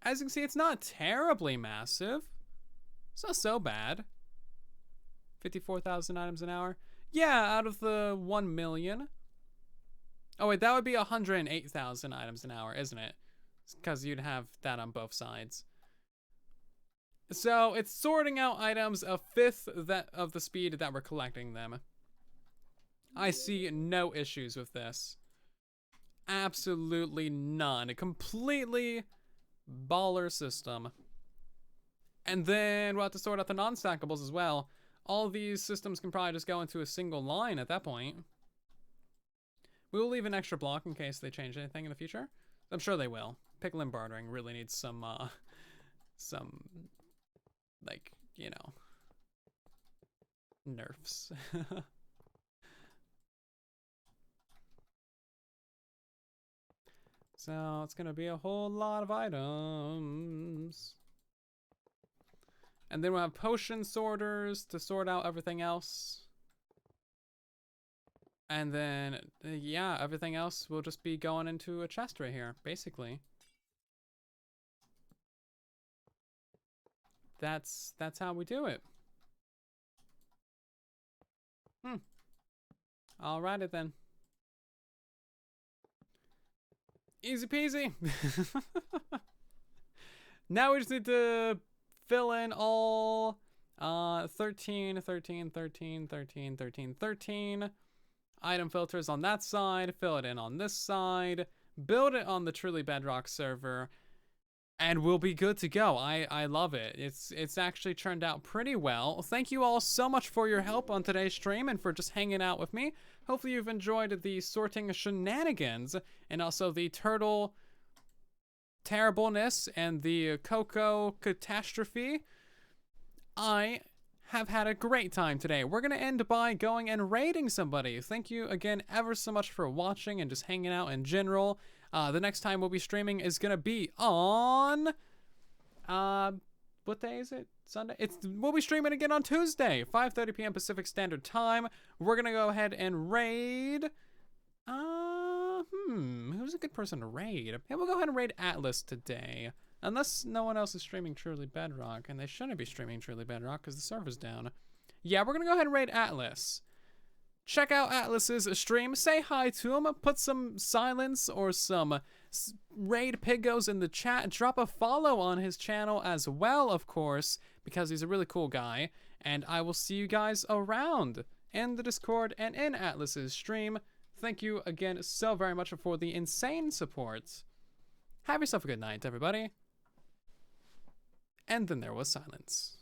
As you can see, it's not terribly massive. It's not so bad. 54,000 items an hour. Yeah, out of the 1 million. Oh wait, that would be 108,000 items an hour, isn't it? Because you'd have that on both sides. So it's sorting out items a fifth of the speed that we're collecting them. I see no issues with this. Absolutely none. A completely baller system. And then we'll have to sort out the non-stackables as well. All these systems can probably just go into a single line at that point. We will leave an extra block in case they change anything in the future. I'm sure they will. Pickle and bartering really needs some, like, you know, nerfs. So it's gonna be a whole lot of items. And then we'll have potion sorters to sort out everything else. And then, yeah, everything else will just be going into a chest right here, basically. That's how we do it. Alrighty then. Easy peasy. Now we just need to fill in all 13, 13, 13, 13, 13, 13 item filters on that side, fill it in on this side, build it on the truly Bedrock server, and we'll be good to go. I love it. It's actually turned out pretty well. Thank you all so much for your help on today's stream and for just hanging out with me. Hopefully you've enjoyed the sorting shenanigans and also the turtle terribleness and the cocoa catastrophe. I have had a great time today. We're going to end by going and raiding somebody. Thank you again ever so much for watching and just hanging out in general. The next time we'll be streaming is going to be on, what day is it? Sunday? We'll be streaming again on Tuesday, 5:30 p.m. Pacific Standard Time. We're going to go ahead and raid, who's a good person to raid? Yeah, we'll go ahead and raid Atlas today. Unless no one else is streaming Truly Bedrock, and they shouldn't be streaming Truly Bedrock because the server's down. Yeah, we're going to go ahead and raid Atlas. Check out Atlas's stream, say hi to him, put some silence or some raid pigos in the chat, drop a follow on his channel as well, of course, because he's a really cool guy, and I will see you guys around in the Discord and in Atlas's stream. Thank you again so very much for the insane support. Have yourself a good night, everybody. And then there was silence.